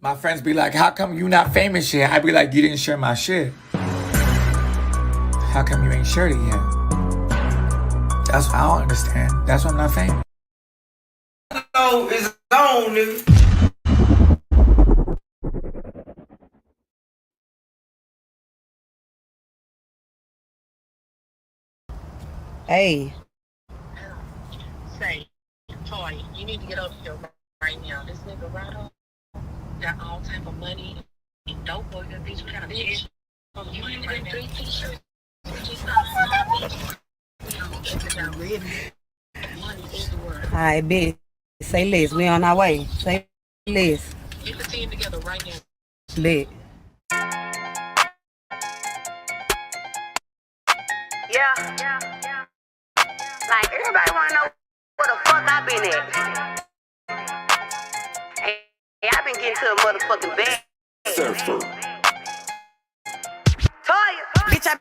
My friends be like, how come you not famous yet? I be like, you didn't share my shit. How come you ain't shared it yet? That's what I don't understand. That's why I'm not famous. No, it's on, nigga. Hey. Say, Toy, you need to get up here right now. This nigga Rado got all type of money and dope boy, that bitch. What kind of bitch? You need to get 3 t-shirts. Alright, bitch. Say less. We on our way. Say less. Get the team together right now. Lit. Yeah. Like, everybody wanna know where the fuck I been at. Hey, I been getting to a motherfucking bag. Surfer. Toya. Bitch, I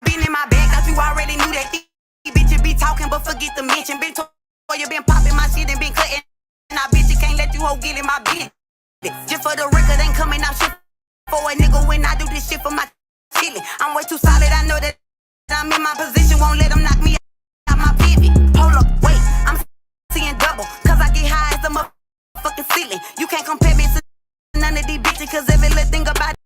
been in my bag, thought you already knew that. Bitch, be talking, but forget to mention. Been Toya, been popping my shit and been cutting. And I bitch, you can't let you hoe get in my business. Just for the record, ain't coming out shit for a nigga when I do this shit for my chillin'. I'm way too solid, I know that I'm in my position, won't let them knock me out my pivot. Hold up, wait, I'm seeing double, cause I get high as a motherfucking ceiling. You can't compare me to none of these bitches, cause every little thing about it.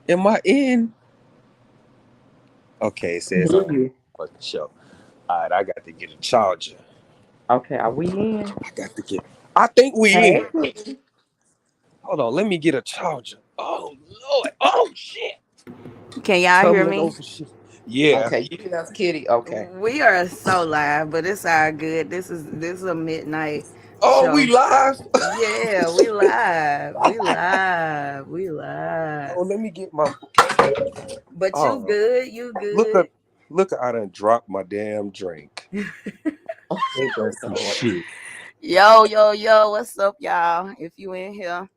Am I in? Okay, it says I'm fucking show. Alright, I got to get a charger. Okay, are we in? I think we Hey. in. Hold on, let me get a charger. Oh Lord. Oh shit. Can y'all hear me? Yeah. Okay, you can ask Kitty. Okay. We are so live, but it's all good. This is a midnight Oh, show. we live? Yeah, we live. We live. Oh, let me get my But you good, you Look, good. I done dropped my damn drink. Shit. Yo, what's up, y'all? If you in here,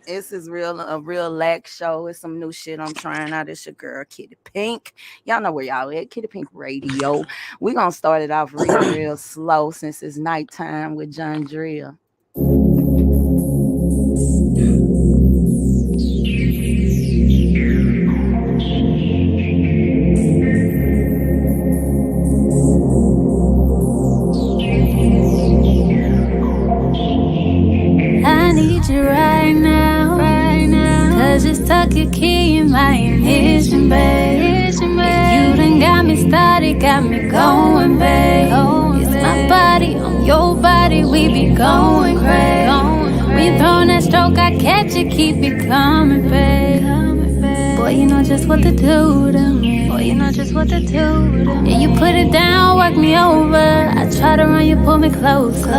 this is a real lax show. It's some new shit I'm trying out. It's your girl Kitty Pink. Y'all know where y'all at. Kitty Pink Radio. We gonna start it off real slow since it's nighttime with John Drill. I need you right now. Cause it's stuck a key in my ignition, babe. You done got me started, got me going, babe. It's my body on your body, we be going crazy. We throwing that stroke, I catch it, keep it coming, babe. Boy, you know just what to do to me. Yeah, you put it down, work me over. I try to run, you pull me closer.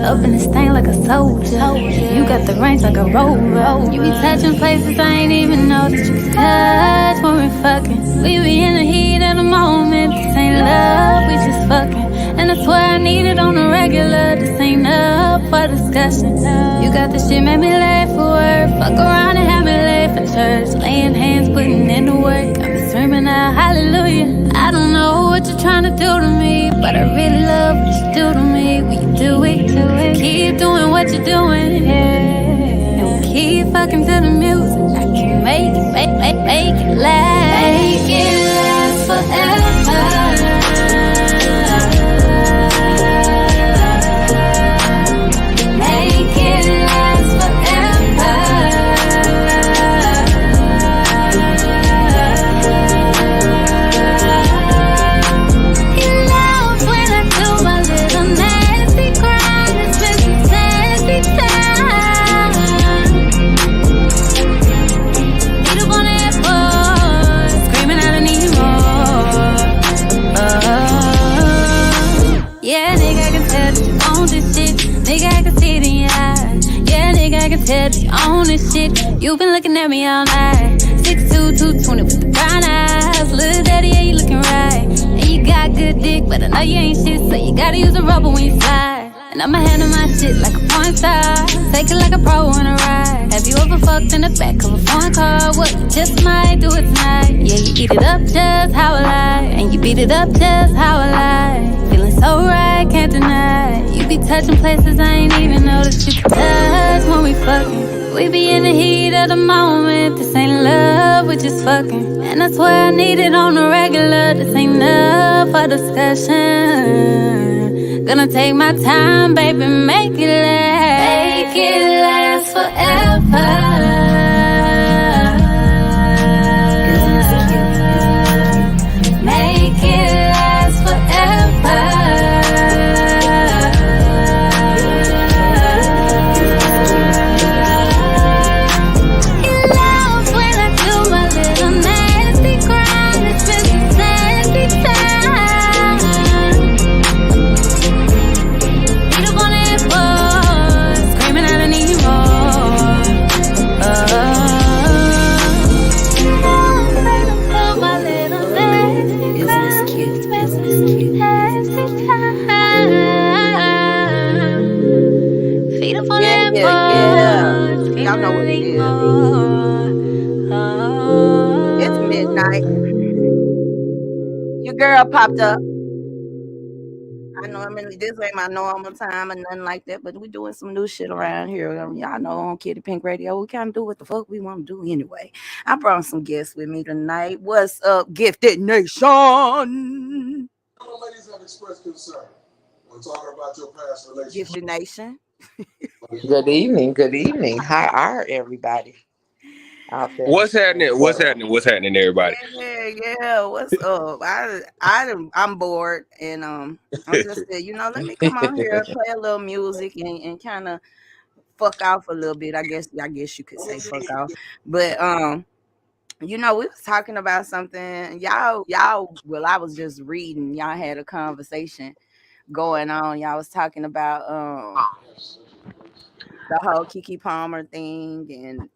Up in this thing like a soldier. You got the range like a rover. You be touching places I ain't even know that you could touch when we're fucking. We be in the heat of the moment. This ain't love, we just fucking. And I swear I need it on a regular. This ain't up for for discussion. You got this shit, made me late for work. Fuck around and have me late for church. Laying hands, putting in the work. Got me screaming out hallelujah. I don't know what you're trying to do to me, but I really love what you do to me. When you do it, keep doing what you're doing. And we keep fucking to the music. I can make it last. Make it last forever. On this shit, you been looking at me all night. 6'2", 220 with the brown eyes. Little daddy, yeah, you looking right. And you got good dick, but I know you ain't shit, so you gotta use a rubber when you slide. And I'ma handle my shit like a porn star. Take it like a pro on a ride. Have you ever fucked in the back of a foreign car? What, you just might do it tonight. Yeah, you eat it up just how I like. And you beat it up just how I like. Feeling so right, can't deny. You be touching places I ain't even know that you could touch when we fucking. We be in the heat of the moment. This ain't love, we just fucking. And that's why I need it on the regular. This ain't enough for discussion. Gonna take my time, baby, make it last. Make it last forever. Y'all know what it is. It's midnight. Your girl popped up. I normally, this ain't my normal time or nothing like that, but we doing some new shit around here. Y'all know on Kitty Pink Radio, we kind of do what the fuck we want to do anyway. I brought some guests with me tonight. What's up, Gifted Nation? Ladies have expressed concern when talking about your past relationship. Gifted Nation. Good evening. How are everybody out there? What's happening, everybody? Yeah. What's up? I'm bored, and I'm just let me come on here, play a little music, and kind of fuck off a little bit. I guess you could say fuck off, but we was talking about something. Y'all. Well, I was just reading. Y'all had a conversation going on. Y'all was talking about the whole Keke Palmer thing, and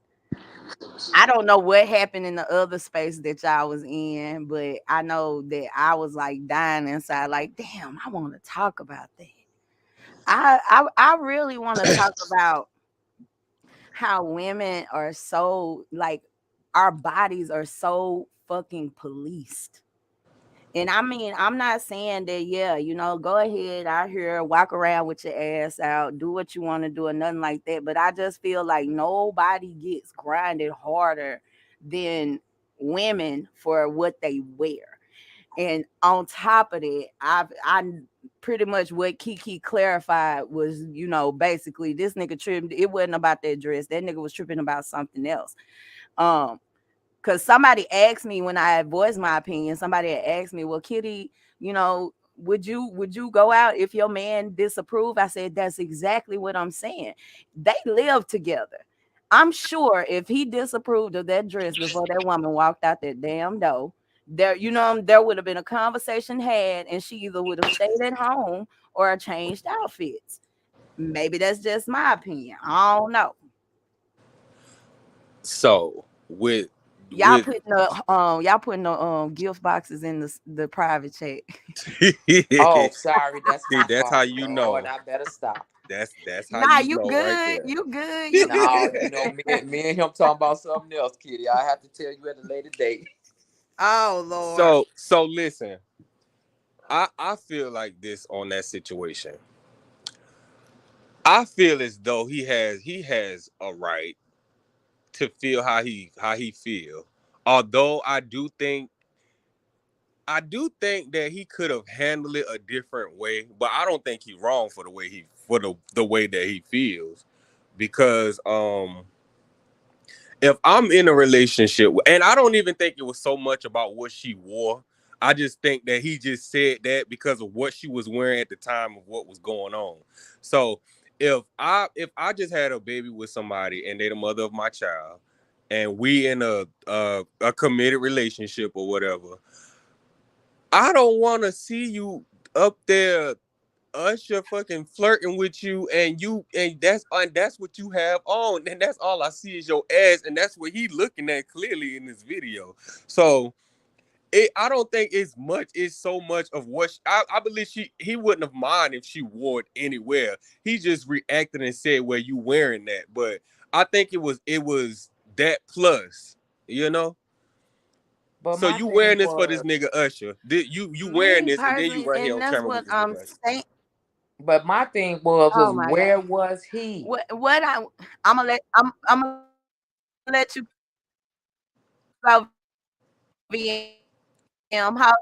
I don't know what happened in the other space that y'all was in, but I know that I was like dying inside, like, damn, I want to talk about that. I really want to talk about how women are so, like, our bodies are so fucking policed. And I mean, I'm not saying that, go ahead out here, walk around with your ass out, do what you want to do, or nothing like that. But I just feel like nobody gets grinded harder than women for what they wear. And on top of that, I pretty much what Keke clarified was, basically this nigga tripped. It wasn't about that dress. That nigga was tripping about something else. Because somebody asked me when I had voiced my opinion, somebody had asked me, well, Kitty, would you go out if your man disapproved? I said, that's exactly what I'm saying. They live together. I'm sure if he disapproved of that dress before that woman walked out that damn door, there would have been a conversation had, and she either would have stayed at home or changed outfits. Maybe that's just my opinion. I don't know. So y'all putting the gift boxes in the private chat. Oh, sorry, that's how you know. Lord, I better stop. That's how Nah, you you know right good. there. You good. You No, good. you know, me and him talking about something else, Kitty. I have to tell you at a later date. Oh Lord. So listen, I feel like this on that situation. I feel as though he has a right to feel how he feel. Although I do think that he could have handled it a different way, but I don't think he's wrong for the way that he feels. Because if I'm in a relationship, and I don't even think it was so much about what she wore. I just think that he just said that because of what she was wearing at the time of what was going on. So if I just had a baby with somebody and they the mother of my child, and we in a committed relationship or whatever, I don't want to see you up there, Usher fucking flirting with you, and that's what you have on, and that's all I see is your ass, and that's what he looking at clearly in this video. So I don't think it's so much of what I believe he wouldn't have mind if she wore it anywhere. He just reacted and said, "Well, you wearing that?" But I think it was that plus, you know. But So my you thing wearing this for this was, nigga Usher? You wearing Me this, and then you personally, right here and on that's camera what with this I'm nigga Usher. saying. but my thing was Oh my where God. was he? What I'm gonna let you go, VM. Hold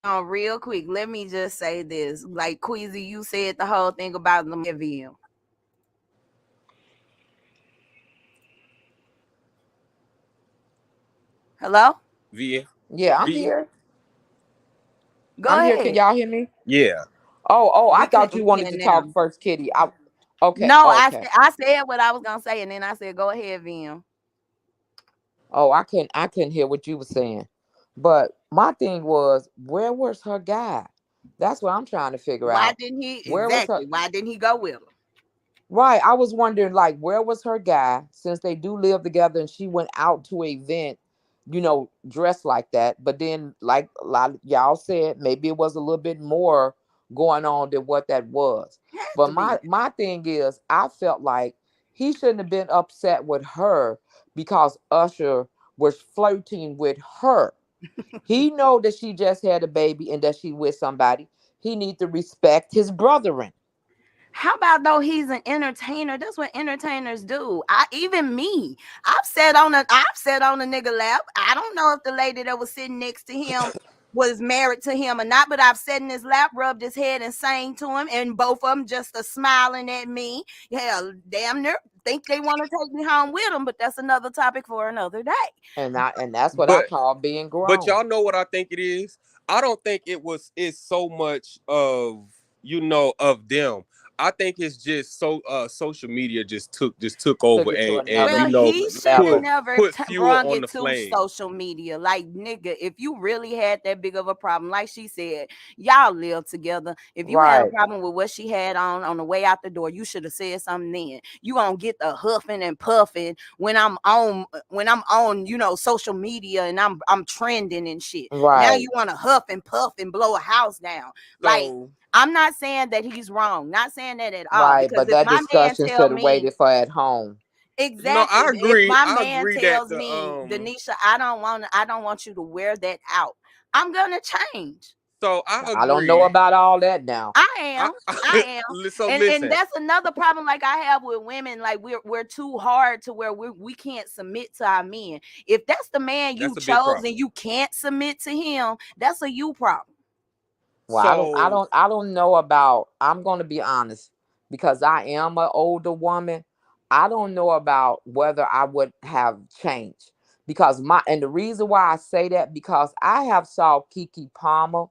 on real quick. Let me just say this. Like Queasy, you said the whole thing about the VM. Hello? V Yeah, I'm V here. Go I'm here. Can ahead. y'all hear me? yeah. Oh, I We thought you wanted can to now. talk first, Kitty. Okay, No, okay. I said what I was gonna say, and then I said, go ahead, VM. Oh, I couldn't hear what you were saying. But my thing was, where was her guy? That's what I'm trying to figure Why out. didn't he Where was her? exactly? Why didn't he go with her? Right. I was wondering, like, where was her guy since they do live together and she went out to an event, dressed like that. But then, like a lot of y'all said, maybe it was a little bit more going on than what that was. Has But to my be. my thing is, I felt like he shouldn't have been upset with her because Usher was flirting with her. He know that she just had a baby and that she with somebody. He need to respect his brethren. How about though he's an entertainer? That's what entertainers do. Even me. I've sat on a nigga lap. I don't know if the lady that was sitting next to him was married to him or not, but I've sat in his lap, rubbed his head, and sang to him, and both of them just a smiling at me. Hell, damn near think they want to take me home with them, but that's another topic for another day. And that's what I But call being But grown. y'all know what I think it is? I don't think it's so much of them. I think it's just social media just took Took over it to and another Well, he should have put level. never put fuel brung on it the to flame. social media. Like, nigga, if you really had that big of a problem, like she said, y'all live together. If you had a Right, problem with what she had on the way out the door, you should have said something then. You gonna get the huffing and puffing when I'm on social media and I'm trending and shit. Now right, you want to huff and puff and blow a house down. Like, So I'm not saying that he's wrong, not saying that at all. right. Because But if that my man discussion tell should have me waited for at home. no, exactly. I If agree. my I man agree that tells the me, Denisha, I don't want you to wear that out, I'm gonna change. so I I don't know agree. about all that now. I I am. I am. so And listen, that's another problem like I have with women. Like we're too hard to where we can't submit to our men. If that's the man you that's a big chose and problem. you can't submit to him, that's a you problem. Well, I don't, I So don't, I don't know about. I'm going to be honest because I am an older woman. I don't know about whether I would have changed because and the reason why I say that because I have saw Kiki Palmer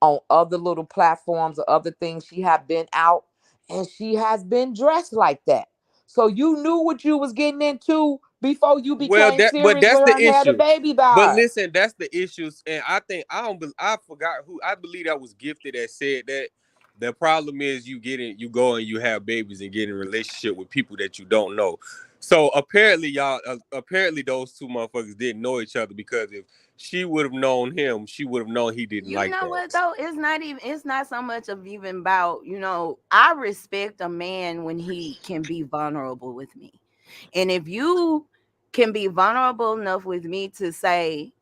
on other little platforms or other things she have been out and she has been dressed like that. So you knew what you was getting into before you well, became but serious that's with her the and had a issue. baby But by her. listen, that's the issues, and I think I forgot who I believe that was Gifted that said that. The problem is you go and you have babies and get in a relationship with people that you don't know. So apparently those two motherfuckers didn't know each other because she would have known him, she would have known he didn't You like know that. what though? It's not so much of even about, I respect a man when he can be vulnerable with me. And if you can be vulnerable enough with me to say,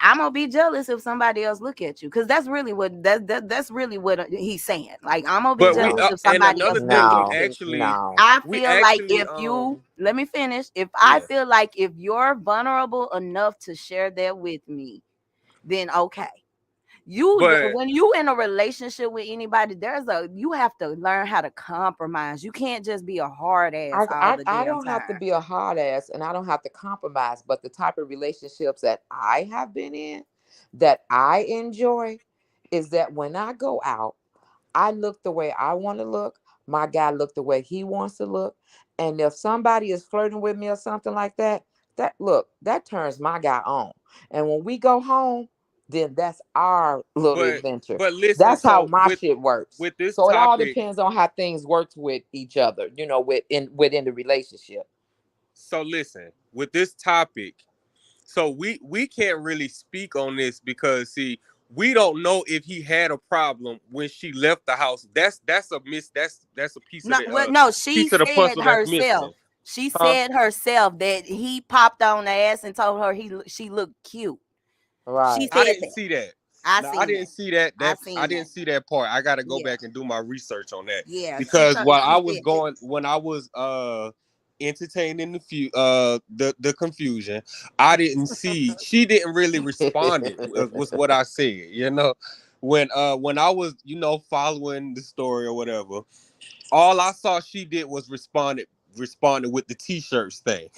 I'm gonna be jealous if somebody else look at you, because that's really what he's saying. Like, I'm gonna be But we jealous if and somebody another else thing, look we at No, you. actually no. I we feel like actually if you let me finish, if yeah. I feel like if you're vulnerable enough to share that with me, then okay. But When you in a relationship with anybody, you have to learn how to compromise. You can't just be a hard ass all the I damn don't have to time. be a hard ass and I don't have to compromise, but the type of relationships that I have been in that I enjoy is that when I go out, I look the way I want to look. My guy look the way he wants to look. And if somebody is flirting with me or something like that, that turns my guy on. And when we go home, then that's our little adventure. but listen, That's how so my shit works. with this So it all topic, depends on how things work with each other, within the relationship. so listen, with this topic, so we can't really speak on this because see, we don't know if he had a problem when she left the house. That's a piece of No, she piece of the said puzzle that's missing. herself. She Huh? said herself that he popped on the ass and told her she looked cute. She Right. I said didn't that. see that. I No, I seen didn't that. see that. I I seen didn't that. see that part. I got to go Yeah. back and do my research on that. Yeah. Because while I She was said going, when I was entertaining the confusion, I didn't see. She didn't really respond. It was what I said. When I was following the story or whatever, all I saw she did was responded with the t-shirts thing.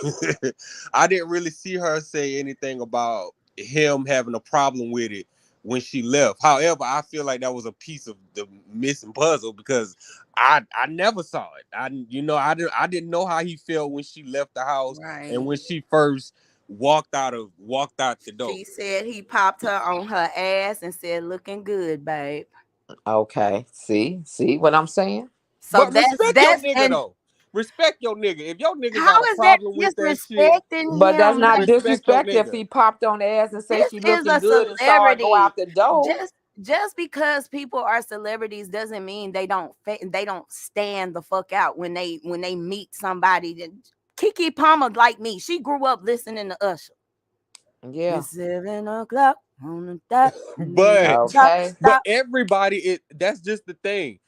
I didn't really see her say anything about him having a problem with it when she left. However, I feel like that was a piece of the missing puzzle because I never saw it. I didn't know how he felt when she left the house right. and when she first walked out the door. She said he popped her on her ass and said, "Looking good, babe." Okay. See what I'm saying? So But respect your that's nigga and though. Respect your nigga. If your nigga how got a is that problem with that shit, disrespecting But that's him? not respect your disrespect if nigga. he popped on the ass and say This she is looking a good and saw her go celebrity. out the door. Just because people are celebrities doesn't mean they don't stand the fuck out when they meet somebody. Kiki Palmer, like me, she grew up listening to Usher. Yeah. It's 7:00 on the dot. Okay. But everybody, that's just the thing.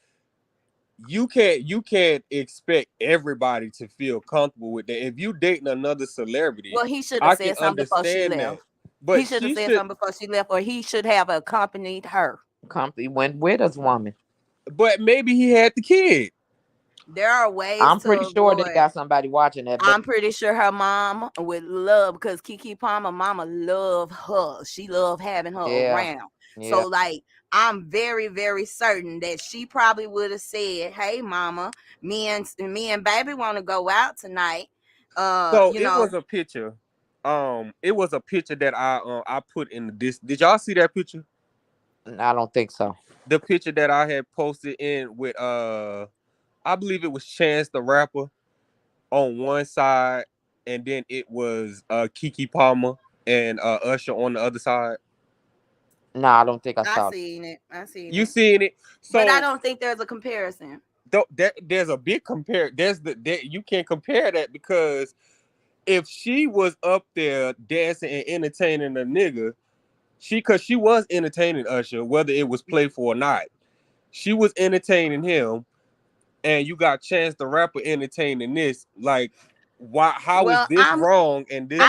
You can't expect everybody to feel comfortable with that. If you dating another celebrity, Well, he should I have can said something before she understand that. left. But He should have said something before she left, or he should have accompanied her. Company went with us, woman. But maybe he had the kid. There are ways I'm to pretty sure they avoid. got somebody watching that. I'm pretty sure her mom would love, because Kiki Palmer mama love her. She loved having her around. So like, I'm very, very certain that she probably would have said, "Hey mama, me and baby want to go out tonight." So it was a picture. It was a picture that I put in this. Did y'all see that picture? I don't think so. The picture that I had posted in with I believe it was Chance the Rapper on one side, and then it was Kiki Palmer and Usher on the other side. No, I don't think I saw I it. seen it. I seen You it. seen it? So But I don't think there's a comparison. There's a big compare. You can't compare that because if she was up there dancing and entertaining a nigga, cause she was entertaining Usher, whether it was playful or not. She was entertaining him, and you got Chance the Rapper entertaining this. Like, why? How is this wrong? And this?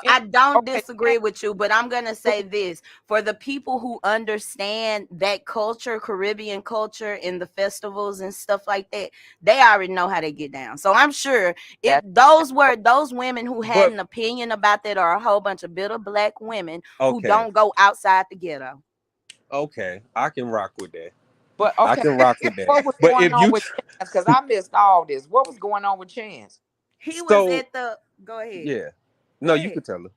I don't disagree with you, but I'm gonna say this: for the people who understand that culture, Caribbean culture, in the festivals and stuff like that, they already know how they get down. So I'm sure if those women who had an opinion about that are a whole bunch of bitter black women who don't go outside the ghetto. Okay, I can rock with that. But okay, I can rock with that. what was But going if on you with Chance? Because I missed all this. What was going on with Chance? He was at the. Go ahead. Yeah. No, you could tell her.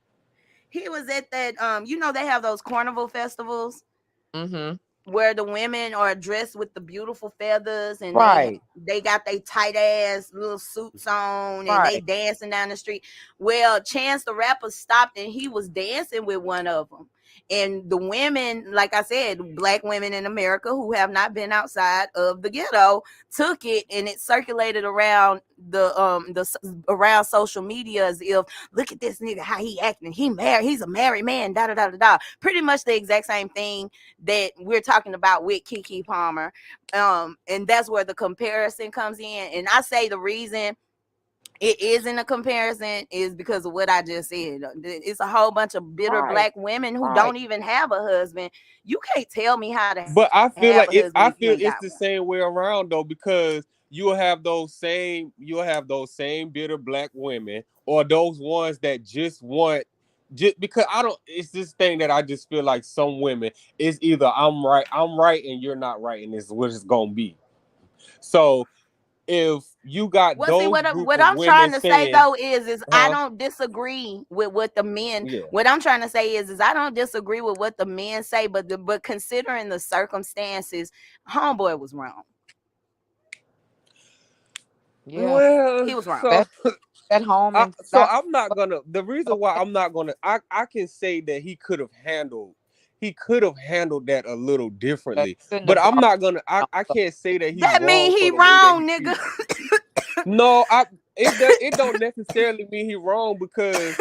He was at that. They have those carnival festivals. Mm-hmm. where the women are dressed with the beautiful feathers and Right. they got their tight ass little suits on and they Right. dancing down the street. Well, Chance the Rapper stopped and he was dancing with one of them. And the women, like I said, black women in America who have not been outside of the ghetto took it and it circulated around around social media as if, look at this nigga, how he acting, he's a married man, da da da da da. Pretty much the exact same thing that we're talking about with Keke Palmer. And that's where the comparison comes in. And I say the reason it isn't a comparison is because of what I just said. It's a whole bunch of bitter Right. black women who Right. don't even have a husband. You can't tell me how to But I feel have like a husband if you ain't it's got the one. same way around though, because you'll have those same bitter black women, or those ones that just want, just because it's this thing that I just feel like some women, it's either I'm right and you're not right, and it's what it's gonna be. So if you got Well, see, those what group of I'm trying women to say saying, though is I huh? don't disagree with what the men. Yeah. What I'm trying to say is I don't disagree with what the men say, but considering the circumstances, homeboy was wrong. Yeah. Well, He was wrong. so At home and so I'm not gonna. The reason why I'm not gonna, I can say that he could have handled that a little differently, but I'm not gonna. I can't say that he's That mean wrong for he the way that wrong, he nigga. feels. No, it don't necessarily mean he wrong, because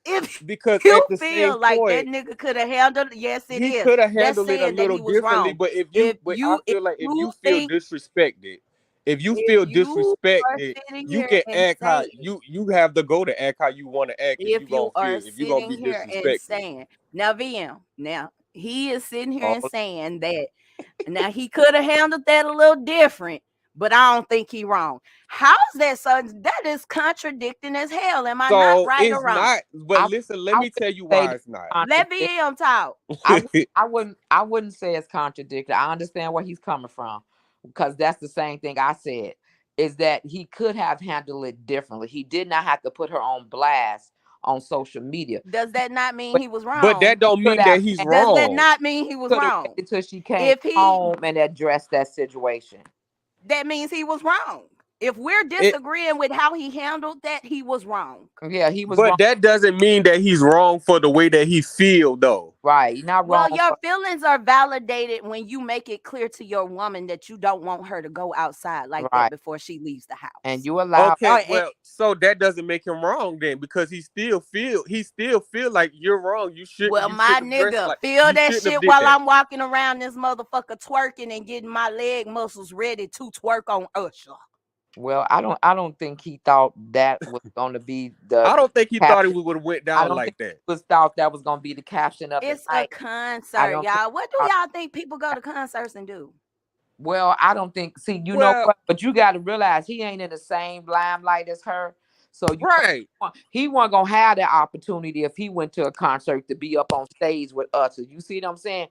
If at you the same feel like that point, nigga could have handled it, yes, it he is. could have That's handled it a saying that little he was differently. wrong. But I If feel like if you feel think disrespected, if you if feel you are disrespected, sitting you here can and act how saying, you have the go to act how you want to act if you are if you gonna sitting be here and disrespected. saying, now VM, now he is sitting here Oh, and saying that now he could have handled that a little different, but I don't think he wrong. How's that, son? That is contradicting as hell. Am I not So right or it's wrong? not. But I listen, let I me wouldn't tell you say why that it's not. Let contradict. VM talk. I wouldn't say it's contradictory. I understand where he's coming from, because that's the same thing I said, is that he could have handled it differently. He did not have to put her on blast on social media. Does that not mean But he was But that wrong? don't could mean that have he's Does that wrong. not mean he was could have wrong? waited till she came If he, home and addressed that situation. that means he was wrong. If we're It, disagreeing with how he handled that, he was wrong. Yeah, he was but wrong. that doesn't mean that he's wrong for the way that he feel though. Right. You're not Well, wrong. your feelings are validated when you make it clear to your woman that you don't want her to go outside like that Right. before she leaves the house. And you allow. Okay, and well, so that doesn't make him wrong then, because he still feel like you're wrong. You well, shouldn't my have dressed nigga, like feel you that shouldn't have shit did while that. I'm walking around this motherfucker twerking and getting my leg muscles ready to twerk on Usher. Well, I don't think he thought that was going to be I the don't think he thought caption. it would have went I down don't like think that. he was thought that was going to be the caption of the It's a night. I concert, don't think. y'all. What do y'all think people go to concerts and do? Well, I don't think. See, you know Well, what? But you got to realize he ain't in the same limelight as her. So right. he wasn't gonna have that opportunity if he went to a concert to be up on stage with us. You see what I'm saying?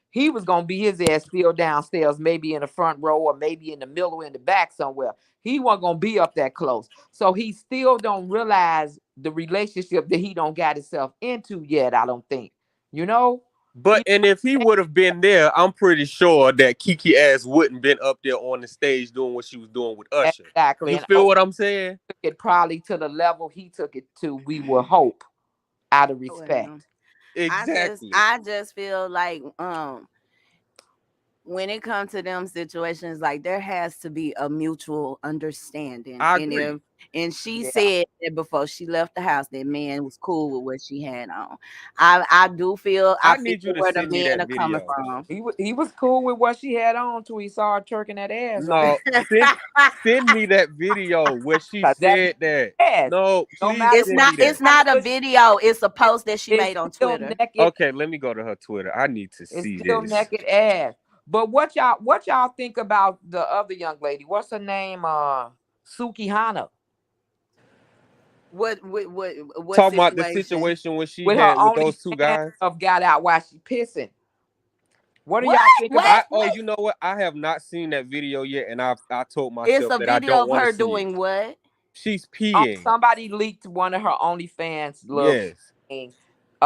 He was gonna be his ass still downstairs, maybe in the front row or maybe in the middle or in the back somewhere. He wasn't gonna be up that close. So he still don't realize the relationship that he don't got himself into yet. I don't think. You know? But and if he would have been there, I'm pretty sure that Keke ass wouldn't been up there on the stage doing what she was doing with Usher. Exactly. You And feel what I'm saying? took it probably to the level he took it to, we will hope, out of respect. Well, Exactly. I just feel like when it comes to them situations, like there has to be a mutual understanding. I agree. And she Yeah. said that before she left the house, that man was cool with what she had on. I do feel I feel need you to where the send me men that are coming video. from. He was cool with what she had on till he saw her twerking that ass. No, send me that video where she Cause said that. Yes. No, No please matter It's send not me that. it's not a video, it's a post that she It's made on still Twitter. naked. Okay, let me go to her Twitter. I need to It's see still this. naked ass. But what y'all think about the other young lady? What's her name? Suki Hana. What Talking about the situation when she With her had with only those two guys. stuff got out while she pissing. What do y'all think What? about? Oh, you know what? I have not seen that video yet, and I told It's myself a that I video don't of want to her see doing it. what? She's peeing. Somebody leaked one of her OnlyFans little Yes. thing,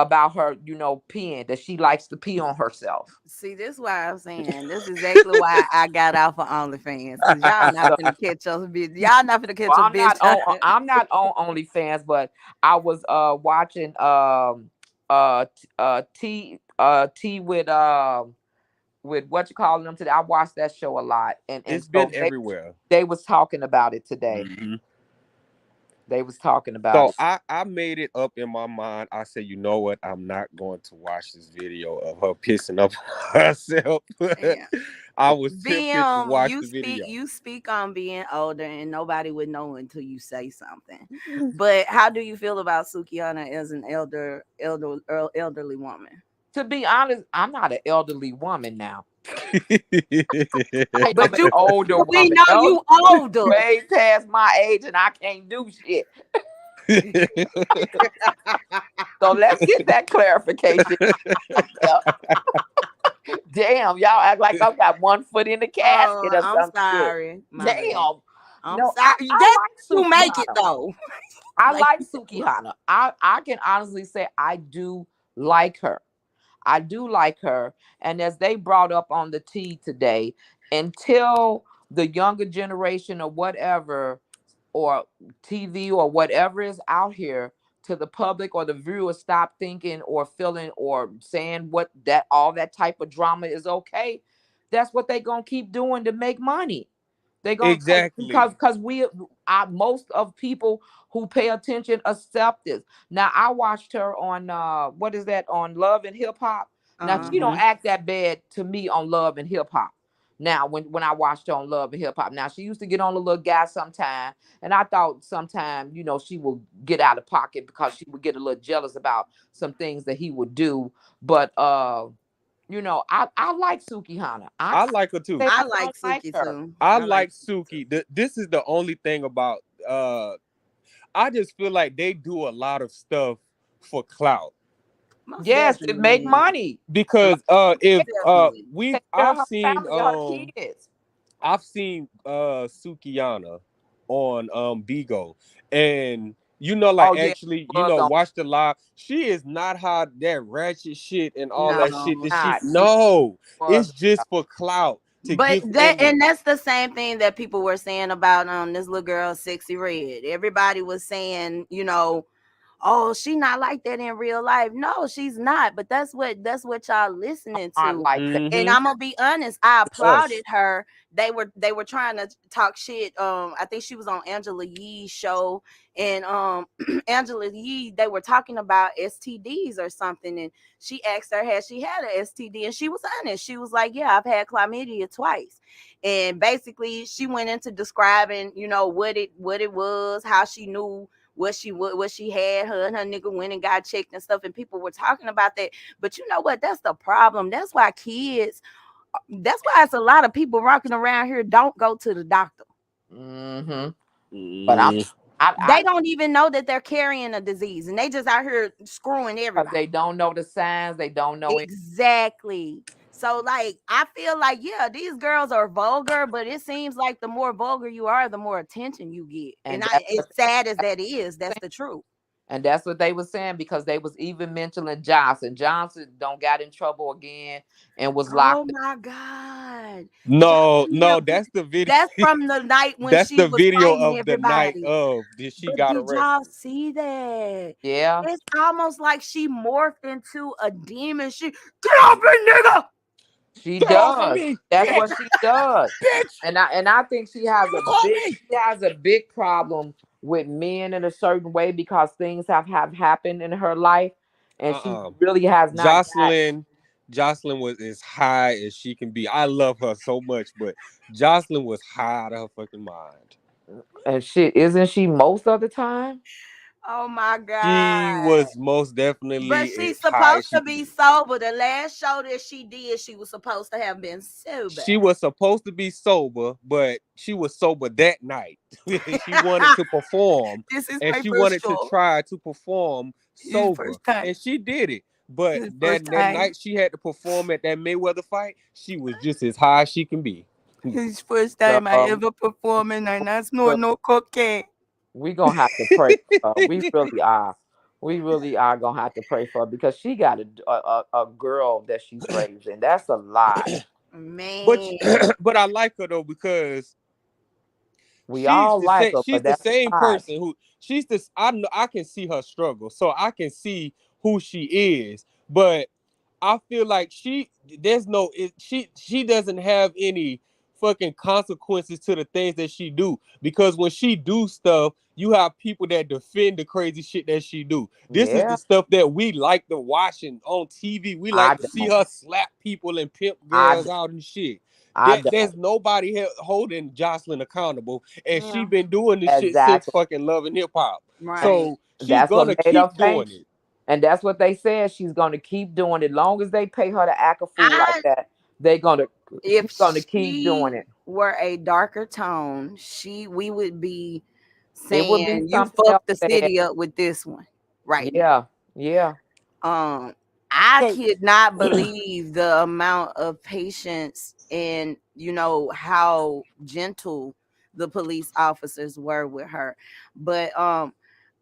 about her, peeing, that she likes to pee on herself. See, this is why I'm saying this is exactly why I got out for OnlyFans, because y'all not gonna catch us, bitch. Y'all not gonna catch Well, a bitch. I'm not on OnlyFans, but I was watching T with what you calling them today. I watched that show a lot, and It's so been everywhere. they was talking about it today. Mm-hmm. They was talking about So it. I made it up in my mind. I said, you know what? I'm not going to watch this video of her pissing up herself. Yeah. I was tempted to watch you the video. You speak on being older, and nobody would know until you say something. But how do you feel about Sukihana as an elderly woman? To be honest, I'm not an elderly woman now. I'm But an older we woman. know you older. Way past my age, and I can't do shit. So let's get that clarification. Damn, y'all act like I've got one foot in the casket or I'm something. sorry. My bad. Damn. I'm No, sorry. I like You make it Sukihana. though. I like Sukihana. I can honestly say I do like her. I do like her. And as they brought up on the tea today, until the younger generation or whatever, or TV or whatever is out here to the public or the viewers stop thinking or feeling or saying all that type of drama is okay, that's what they gonna keep doing to make money. They gonna Exactly. because most of people who pay attention accept this. Now I watched her on what is that, on Love and Hip Hop. Now she don't act that bad to me on Love and Hip Hop. Now when I watched her on Love and Hip Hop, now she used to get on a little guy sometime, and I thought sometime she will get out of pocket because she would get a little jealous about some things that he would do. But I like Sukihana. I like her too. I like Suki too. I like Suki. This is the only thing about I just feel like they do a lot of stuff for clout. Most Yes, definitely. it make money. Because if Definitely. I've seen Sukihana on Bigo, and actually watch the live. She is not how that ratchet shit and all that shit it's just for clout. But that's the same thing that people were saying about this little girl Sexy Red. Everybody was saying, oh, she not like that in real life. No, she's not. But that's what y'all listening to. I like that. And I'm gonna be honest, I applauded her. They were trying to talk shit. I think she was on Angela Yee's show, and Angela Yee, they were talking about STDs or something, and she asked her, had she had an STD, and she was honest. She was like, yeah, I've had chlamydia twice. And basically she went into describing, what it was, how she knew what she had. Her and her nigga went and got checked and stuff, and people were talking about that. But you know what? That's the problem. That's why it's a lot of people walking around here don't go to the doctor. But they don't even know that they're carrying a disease, and they just out here screwing everybody. They don't know the signs. They don't know exactly. So, I feel like, yeah, these girls are vulgar, but it seems like the more vulgar you are, the more attention you get. And as sad as that is, that's the truth. And that's what they were saying, because they was even mentioning Johnson. Johnson don't got in trouble again and was locked. Oh my God. No, that's the video. That's from the night when that's she the was video of everybody. The night of she got arrested. Did y'all see that? Yeah. It's almost like she morphed into a demon. She, get off me, nigga. She does. That's what she does. And I think she has a big problem with men in a certain way, because things have happened in her life, and she really has not. Jocelyn was as high as she can be. I love her so much, but Jocelyn was high out of her fucking mind. And shit, isn't she most of the time? Oh my God. She was most definitely. But she's supposed to be sober. The last show that she did, she was supposed to have been sober. She was supposed to be sober, but she was sober that night. She wanted to perform. And she wanted to try to perform sober. And she did it. But that night she had to perform at that Mayweather fight, she was just as high as she can be. His first time I ever performing, and I snort no cocaine. We gonna have to pray. We really are. We really are gonna have to pray for her because she got a girl that she's raising. That's a lot. But Man, but I like her though because We all like her, she's but the that's same a lot. person who she's this I know I can see her struggle. So I can see who she is. But I feel like there's no she doesn't have any fucking consequences to the things that she do because when she do stuff you have people that defend the crazy shit that she do. This is Yeah, the stuff that we like to watch and on TV. We I like to see don't. her slap people and pimp I girls d- out and shit. I don't. There's nobody holding Jocelyn accountable, and she yeah, been doing this shit since Exactly. fucking Love and Hip Hop. right. So she's That's what gonna made her keep doing famous. it. And that's what they said. She's gonna keep doing it. Long as they pay her to act a fool like I that, they gonna she's If gonna keep doing she it. were a darker tone, we would be It would be saying you something else fucked the said. city up with this one right now. Yeah, yeah. Um, I Cause could not believe the amount of patience and how gentle the police officers were with her. But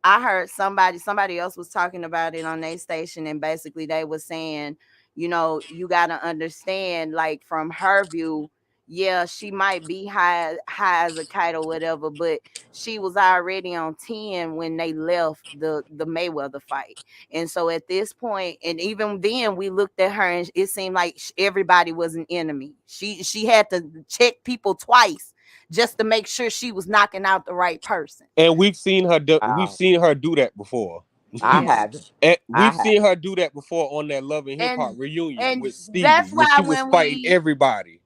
I heard somebody else was talking about it on their station, and basically they was saying, you got to understand, like from her view, yeah, she might be high as a kite or whatever, but she was already on 10 when they left the Mayweather fight. And so at this point, and even then, we looked at her and it seemed like everybody was an enemy. She had to check people twice just to make sure she was knocking out the right person. and we've Wow. seen her do that before. I Yeah. haven't. And I we've have. seen her do that before on that Love and Hip Hop And reunion and with Stevie that's when why she was fighting everybody.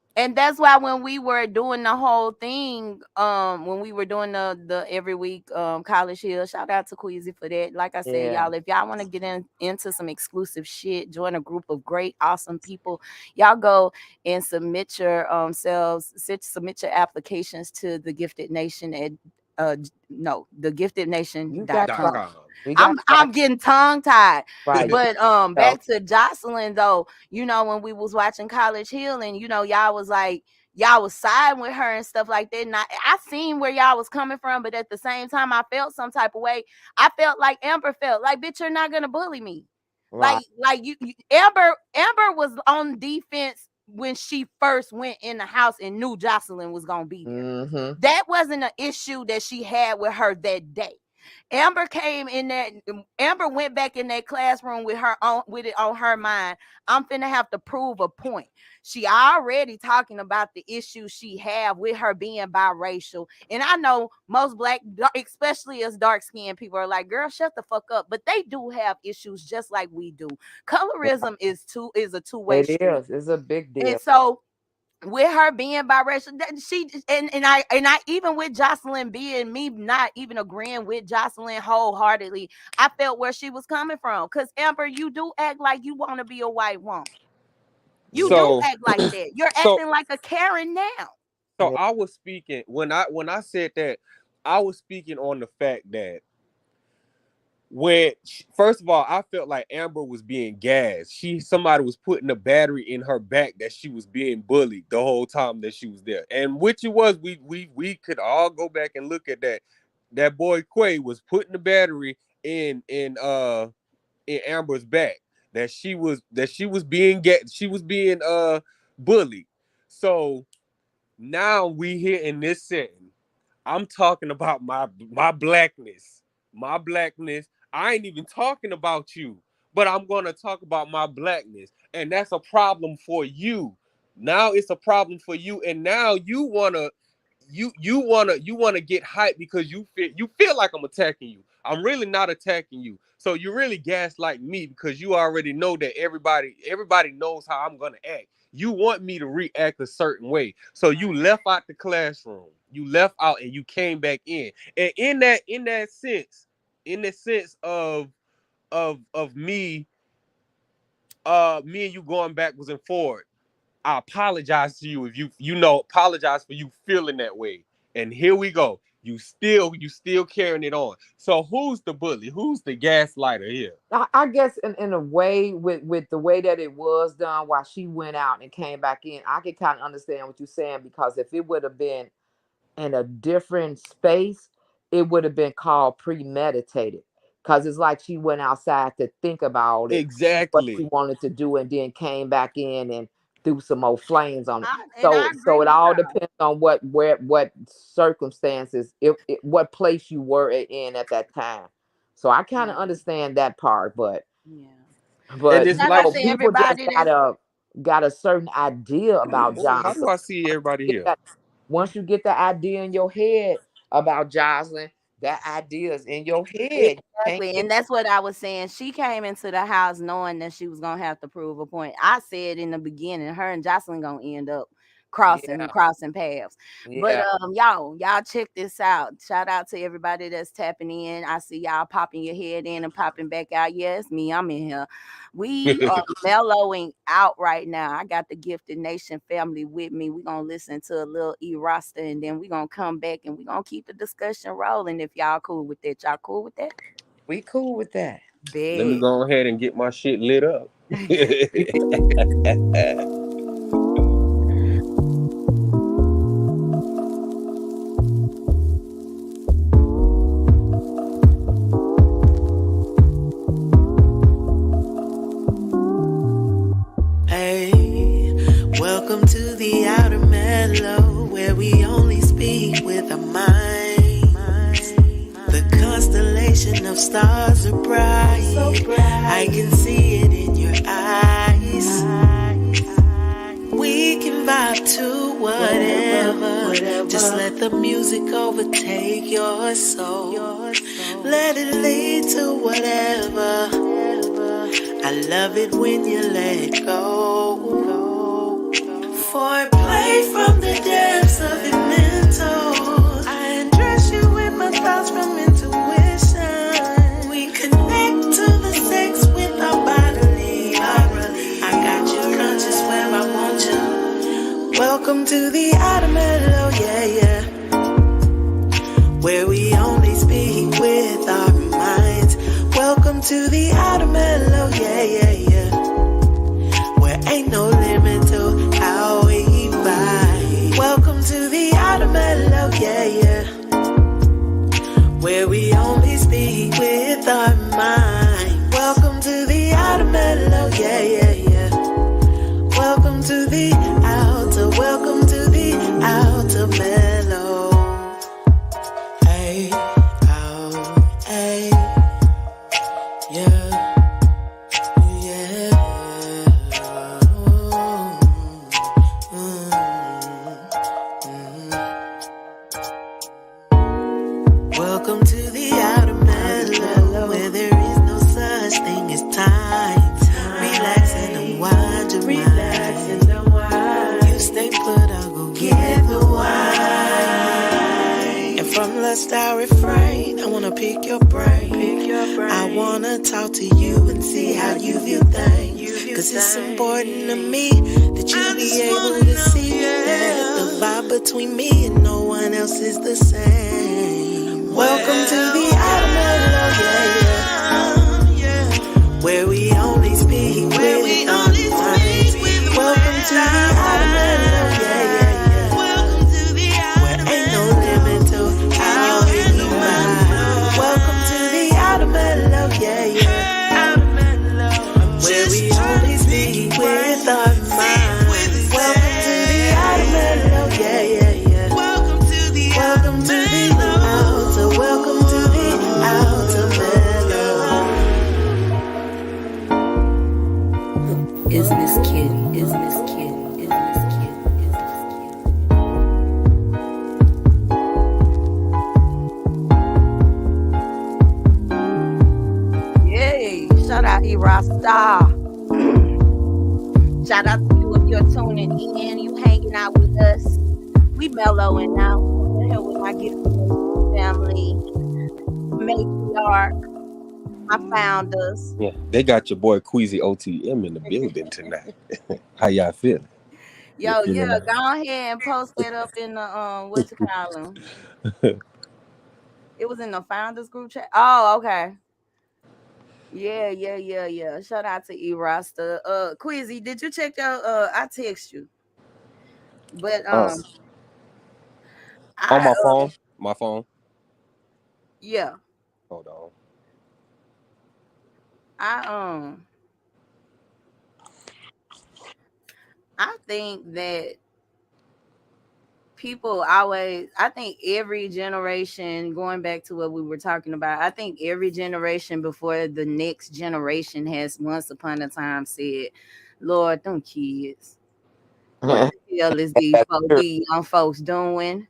when we were doing the whole thing, when we were doing the every week College Hill, shout out to Queasy for that. Like I said, Yeah. y'all, if y'all want to get into some exclusive shit, join a group of great, awesome people, y'all go and submit your submit your applications to the Gifted Nation at no, the You got it Dot right. giftednation.com. com. You got I'm it right. I'm getting tongue tied. Right. But So, back to Jocelyn though, when we was watching College Hill and y'all was like y'all was siding with her and stuff like that. And I seen where y'all was coming from, but at the same time, I felt some type of way. I felt like Amber felt like, bitch, you're not gonna bully me. right. Like Amber was on defense when she first went in the house and knew Jocelyn was gonna be there. Mm-hmm. That wasn't an issue that she had with her that day. Amber came in that. Amber went back in that classroom with it on her mind. I'm finna have to prove a point. She already talking about the issues she have with her being biracial, and I know most black, especially as dark skinned people, are like, "Girl, shut the fuck up." But they do have issues just like we do. Colorism is a two-way It street, is. It's a big and deal. so with her being biracial, she and I even with Jocelyn being me not even agreeing with Jocelyn wholeheartedly, I felt where she was coming from. Because Amber, you do act like you want to be a white woman. You Yeah. do So act like that. You're so acting like a Karen now. so Yeah. I was speaking when I said that I was speaking on the fact that first of all, I felt like Amber was being gassed. Somebody was putting a battery in her back that she was being bullied the whole time that she was there. And which it was, we could all go back and look at that. That boy Quay was putting the battery in Amber's back. She was being bullied. So now we here in this setting. I'm talking about my blackness. My blackness. I ain't even talking about you, but I'm gonna talk about my blackness. And that's a problem for you. Now it's a problem for you. And now you wanna get hyped because you feel like I'm attacking you. I'm really not attacking you. So you really gaslight me because you already know that everybody knows how I'm gonna act. You want me to react a certain way. So you left out the classroom. You left out and you came back in. And in the sense of me and you going backwards and forward. I apologize to you if apologize for you feeling that way. And here we go. You still carrying it on. So who's the bully? Who's the gaslighter here? I guess in a way with the way that it was done while she went out and came back in, I could kind of understand what you're saying because if it would have been in a different space, it would have been called premeditated. Because it's like she went outside to think about it, what she Exactly. wanted to do, and then came back in and threw some more flames on it. And I agree So it with all her. depends on what circumstances, if what place you were in at that time. So I kind of Yeah. understand that part, Yeah. And but it's Shout out like, to people just everybody that's got a certain idea about oh, how do Jocelyn. I see everybody Get here? that Once you get the idea in your head about Jocelyn, that idea is in your head. You can't exactly, get and that's what I was saying. She came into the house knowing that she was gonna have to prove a point. I said in the beginning, her and Jocelyn gonna end up crossing yeah, crossing paths. But yeah. y'all check this out. Shout out to everybody that's tapping in. I see y'all popping your head in and popping back out. Yes, me, I'm in here. We are mellowing out right now. I got the Gifted Nation family with me. We're gonna listen to a little E-Roster, and then we're gonna come back and we're gonna keep the discussion rolling if y'all cool with that. Y'all cool with that? We cool with that. Let me Big. go ahead and get my shit lit up. Hey, welcome to the outer mellow, where we only speak with our minds. The constellation of stars are bright. I can see it in your eyes. We can vibe to whatever. Just let the music overtake your soul. Let it lead to whatever. I love it when you let go. Foreplay from the depths of your mental. I undress you with my thoughts from intuition. We connect to the sex with our bodily. I got you conscious where I want you. Welcome to the outer mellow, yeah, yeah. Where we only speak with our minds. Welcome to the outer mellow, yeah, yeah, yeah. Where ain't no limit to how we vibe. Welcome to the outer mellow, yeah, yeah. Where we only speak with our mind. Welcome to the outer mellow, yeah, yeah, yeah. Welcome to the outer, welcome to the outer mellow. Hey, oh, hey. Yeah, yeah. Welcome to the outer mellow, where there is no such thing as time. Relax and unwind your mind. You stay put, I'll go get the wine. And from lust I refrain, I wanna pick your brain. I wanna talk to you and see how you view things. Cause it's important to me that you be able to see that the vibe between me and no one else is the same. Welcome to the outer mellow, yeah, yeah. Where we only speak with our minds. Welcome to the outer mellow, yeah, yeah, yeah. Where ain't no limit to how we vibe. Welcome to the outer mellow, yeah, yeah. Where we only speak with our minds. Welcome to the outer mellow, yeah, yeah, yeah. Welcome to the outer, welcome to the outer mellow. Is Miss Kitty, is Miss Kitty, is Miss Kitty, is Miss Kitty. Yay! Shout out E-Rasta. Shout out to you if you're tuning in, you hanging out with us. We mellowing out. We're here with my Gifted family, matriarch, my founders. Yeah, they got your boy Queasy OTM in the building tonight. How y'all feeling? Yo, You yeah, feeling go ahead and post that up in the what you call them. It was in the founders group chat. Oh, okay. Yeah. Shout out to E-Rasta. Quizzy, did you check your I text you. But on I my phone? yeah. Hold on. I think that people always, I think every generation, going back to what we were talking about, I think every generation before the next generation has once upon a time said, Lord, them kids, what the hell is That's true. these young folks doing?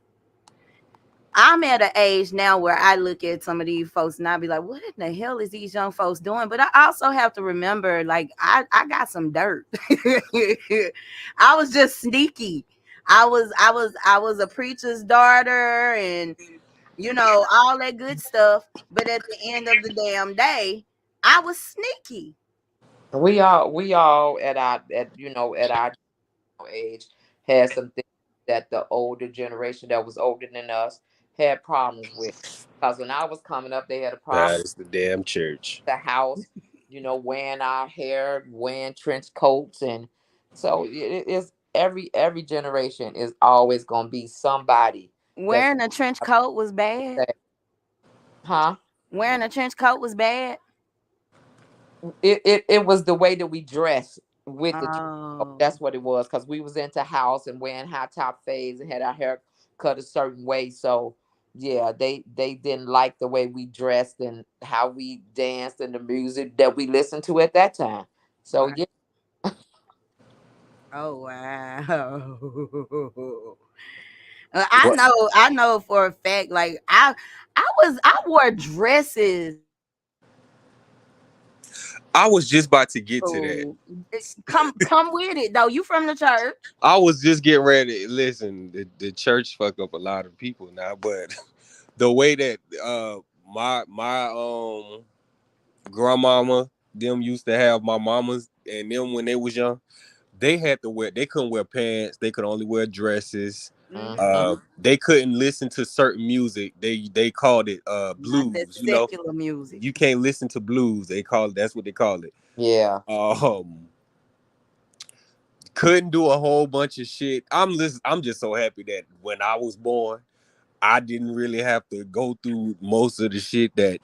I'm at an age now where I look at some of these folks and I be like, what in the hell is these young folks doing? But I also have to remember, like, I got some dirt. I was just sneaky. I was a preacher's daughter and all that good stuff. But at the end of the damn day, I was sneaky. We all at our age had some things that the older generation that was older than us had problems with. Because when I was coming up, they had a That problem is the damn church. with the house, wearing our hair, wearing trench coats, and so it is every generation is always gonna be somebody that's Wearing a trench coat was bad. huh? Wearing a trench coat was bad. It was the way that we dressed with the Oh, that's what it was because we was into house and wearing high top fades and had our hair cut a certain way. So yeah, they didn't like the way we dressed and how we danced and the music that we listened to at that time. So right. yeah. Oh wow. What I know for a fact, like I wore dresses. I was just about to get to that. Oh, come with it though. You from the church? I was just getting ready. Listen, the church fuck up a lot of people now, but the way that my grandmama them used to have my mamas and them when they was young, they couldn't wear pants, they could only wear dresses. Mhm. They couldn't listen to certain music. They called it Not that blues, secular music. you can't listen to blues. That's what they call it. Yeah. Couldn't do a whole bunch of shit. I'm just so happy that when I was born, I didn't really have to go through most of the shit that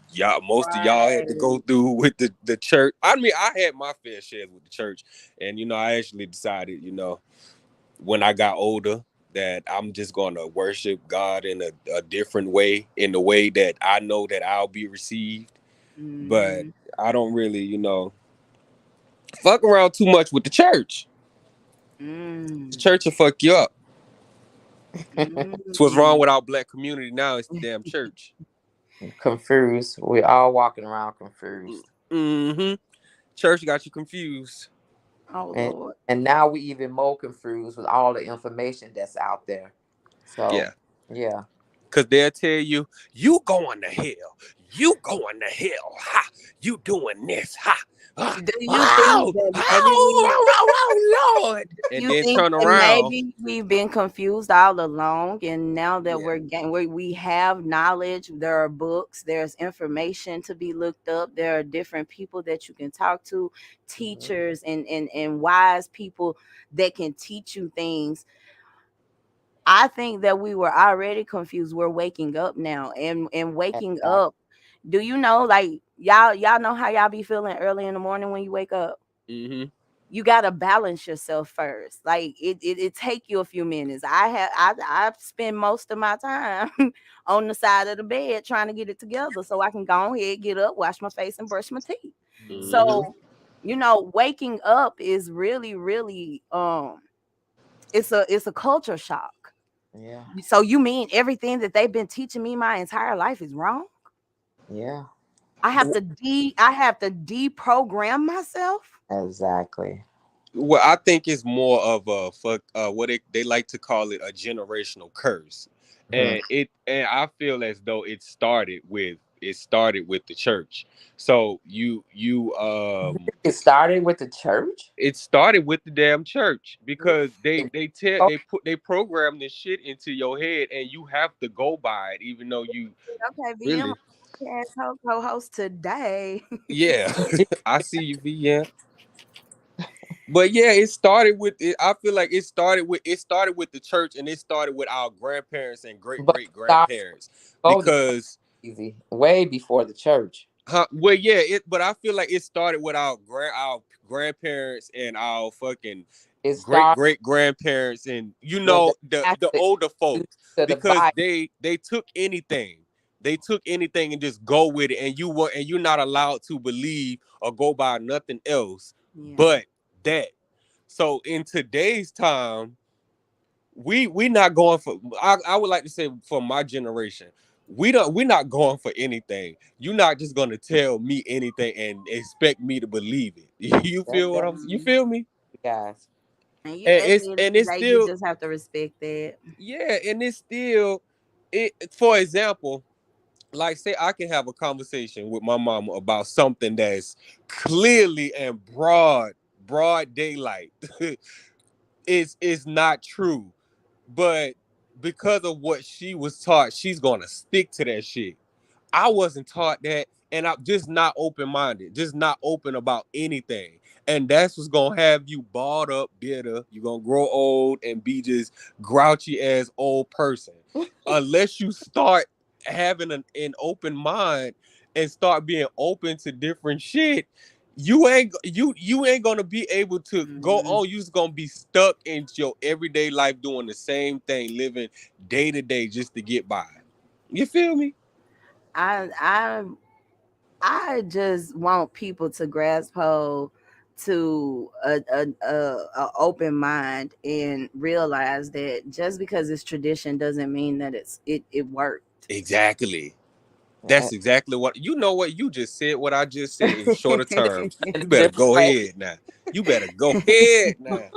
most of y'all had to go Right. through with the church. I mean, I had my fair share with the church, and I actually decided, when I got older, that I'm just gonna worship God in a different way, in the way that I know that I'll be received. But Mm-hmm. I don't really, fuck around too much with the church. The Mm. church will fuck you up. That's what's wrong Mm. with our black community now. It's the damn church. Confused. We all walking around confused. Mm-hmm. Church got you confused. Oh And Lord. and now we even more confused with all the information that's out there. So Yeah. yeah. Because they'll tell you, you going to hell. You going to hell. Ha. You doing this. Ha. Ha. Do you think Oh, that oh, Lord. And you then think turn that around. maybe we've been confused all along, and now that Yeah. we have knowledge, there are books, there's information to be looked up, there are different people that you can talk to, Mhm. teachers and wise people that can teach you things. I think that we were already confused. We're waking up now, and waking Exactly. up. Do you know, like y'all know how y'all be feeling early in the morning when you wake up? Mm-hmm. You got to balance yourself first. Like it take you a few minutes. I spend most of my time on the side of the bed trying to get it together so I can go ahead, get up, wash my face, and brush my teeth. Mm-hmm. So waking up is really really it's a culture shock. Yeah. So you mean everything that they've been teaching me my entire life is wrong? Yeah. I have to deprogram myself. Exactly. Well, I think it's more of a fuck. What they like to call it, a generational curse, Mhm. and I feel as though it started with the church. So It started with the church. it started with the damn church because Really? they program this shit into your head and you have to go by it, even though you Okay, VM really co-host today. yeah. I see you, yeah. But yeah, it started with it. I feel like it started with the church, and it started with our grandparents and great But great it started grandparents before the church, because easy, way before the church. Well, yeah, but I feel like it started with our grandparents and our fucking It great started great grandparents, and with the the classic older folks, to the because Bible. they took anything. They took anything and just go with it, and you're not allowed to believe or go by nothing else Yeah. but that. So in today's time, we not going for, I would like to say, for my generation, we're not going for anything. You're not just gonna tell me anything and expect me to believe it. You feel what you Mhm. feel me? Guys. And you, And at the end of the it's day, you still, just have to respect that. yeah, and it's still, for example, like, say I can have a conversation with my mama about something that's clearly and broad daylight. It's not true, but because of what she was taught, she's gonna stick to that shit. I wasn't taught that, and I'm just not open-minded, just not open about anything. And that's what's gonna have you balled up, bitter. You're gonna grow old and be just grouchy as old person. Unless you start having an open mind and start being open to different shit, you ain't gonna be able to go Mhm. on. You just gonna be stuck in your everyday life doing the same thing, living day to day just to get by. You feel me? I I I just want people to grasp hold to a open mind and realize that just because it's tradition doesn't mean that it worked. Exactly. That's exactly what, you know what, you just said what I just said in shorter terms. In You a better different go way. ahead now. You better go ahead now.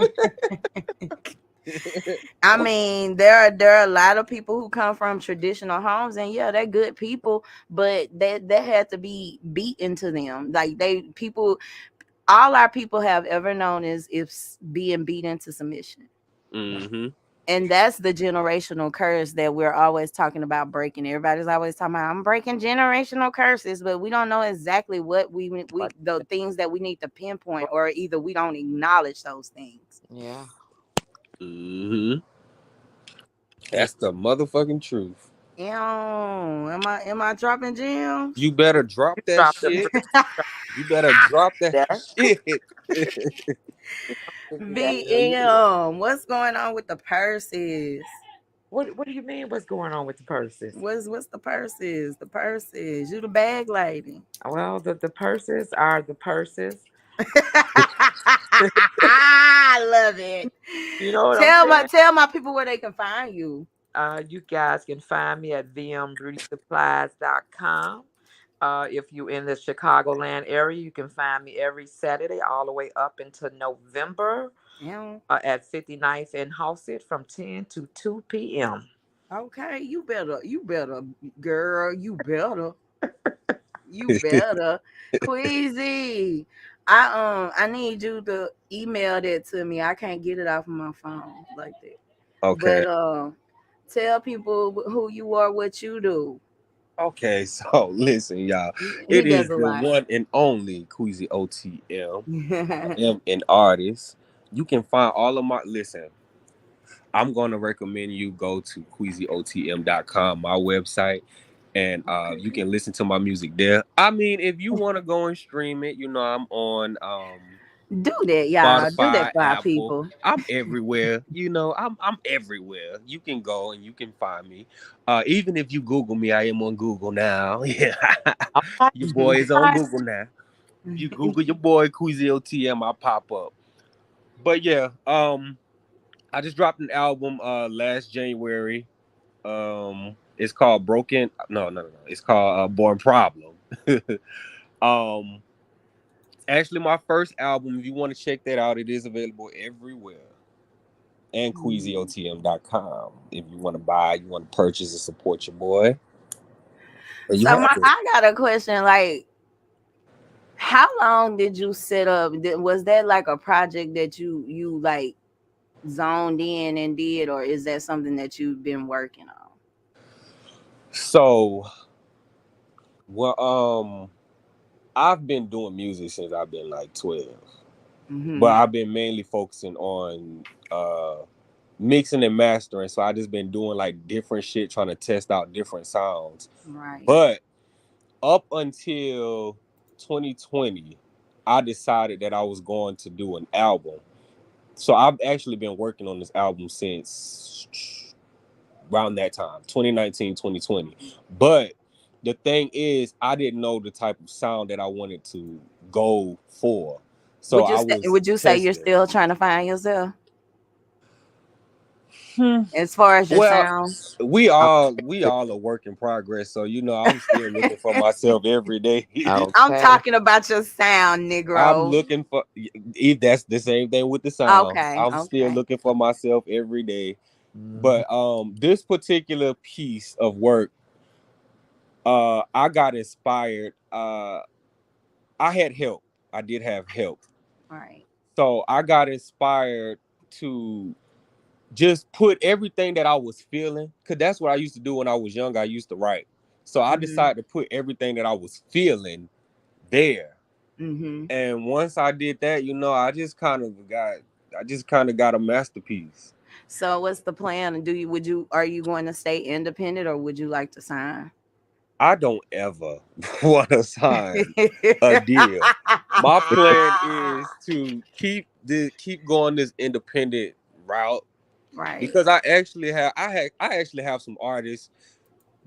I mean, there are a lot of people who come from traditional homes, and yeah, they're good people, but that had to be beat into them. Like all our people have ever known is being beat into submission. Mm-hmm. And that's the generational curse that we're always talking about breaking. Everybody's always talking about, I'm breaking generational curses, but we don't know exactly what we the things that we need to pinpoint, or either we don't acknowledge those things. Yeah. Mm-hmm. Yeah. That's the motherfucking truth. Ew, am I dropping gems? You better drop that Drop them shit. gems. You better drop that There. shit. VM, what's going on with the purses? What do you mean? What's going on with the purses? What's the purses? The purses. You the bag lady. Well, the purses are the purses. I love it. You know what I'm Tell my saying? tell my people where they can find you. You guys can find me at vmbeautysupplies.com. If you're in the Chicagoland area, you can find me every Saturday all the way up into November Yeah. at 59th and Hawcett from 10 to 2 p.m. Okay, you better, girl, you better, Queasy. I need you to email that to me. I can't get it off of my phone like that. Okay. But tell people who you are, what you do. Okay, so listen, y'all. He It does is a the lot. one and only Queasy OTM. I am an artist. You can find all of my, listen, I'm gonna recommend you go to QueasyOTM.com, my website, and you can listen to my music there. I mean, if you want to go and stream it, I'm on Do that, y'all. Do that Spotify, for our Apple. people. I'm everywhere. I'm everywhere. You can go and you can find me. Even if you Google me, I am on Google now. Yeah. All right. Your boy is on All right. Google now. You Google your boy Queasy OTM, I pop up. But yeah, I just dropped an album last January. It's called Broken. No. It's called Born Problem. um Actually, my first album, if you want to check that out, it is available everywhere. And QueasyOTM.com. If you want to buy, you want to purchase and support your boy. And you So have it. I got a question. Like, how long did you set up? Was that like a project that you like zoned in and did, or is that something that you've been working on? So, well, I've been doing music since I've been like 12. But I've been mainly focusing on mixing and mastering. So I just been doing like different shit, trying to test out different sounds. Right. But up until 2020, I decided that I was going to do an album. So I've actually been working on this album since around that time, 2019, 2020. But the thing is, I didn't know the type of sound that I wanted to go for. So I was Would you say you're testing. still trying to find yourself Hmm. as far as your Well, sound? we all a work in progress. So I'm still looking for myself every day. I'm Okay. talking about your sound, I'm Negro. looking for if that's the same thing with the sound. Okay, I'm still okay. looking for myself every day. Mhm. But this particular piece of work, I got inspired. I had help. I did have help. All right. So I got inspired to just put everything that I was feeling, because that's what I used to do when I was young. I used to write. So I Mm-hmm. decided to put everything that I was feeling there. Mm-hmm. And once I did that, I just kind of got a masterpiece. So what's the plan? Are you going to stay independent or would you like to sign? I don't ever want to sign a deal. My plan is to keep going this independent route, Right. because I actually have some artists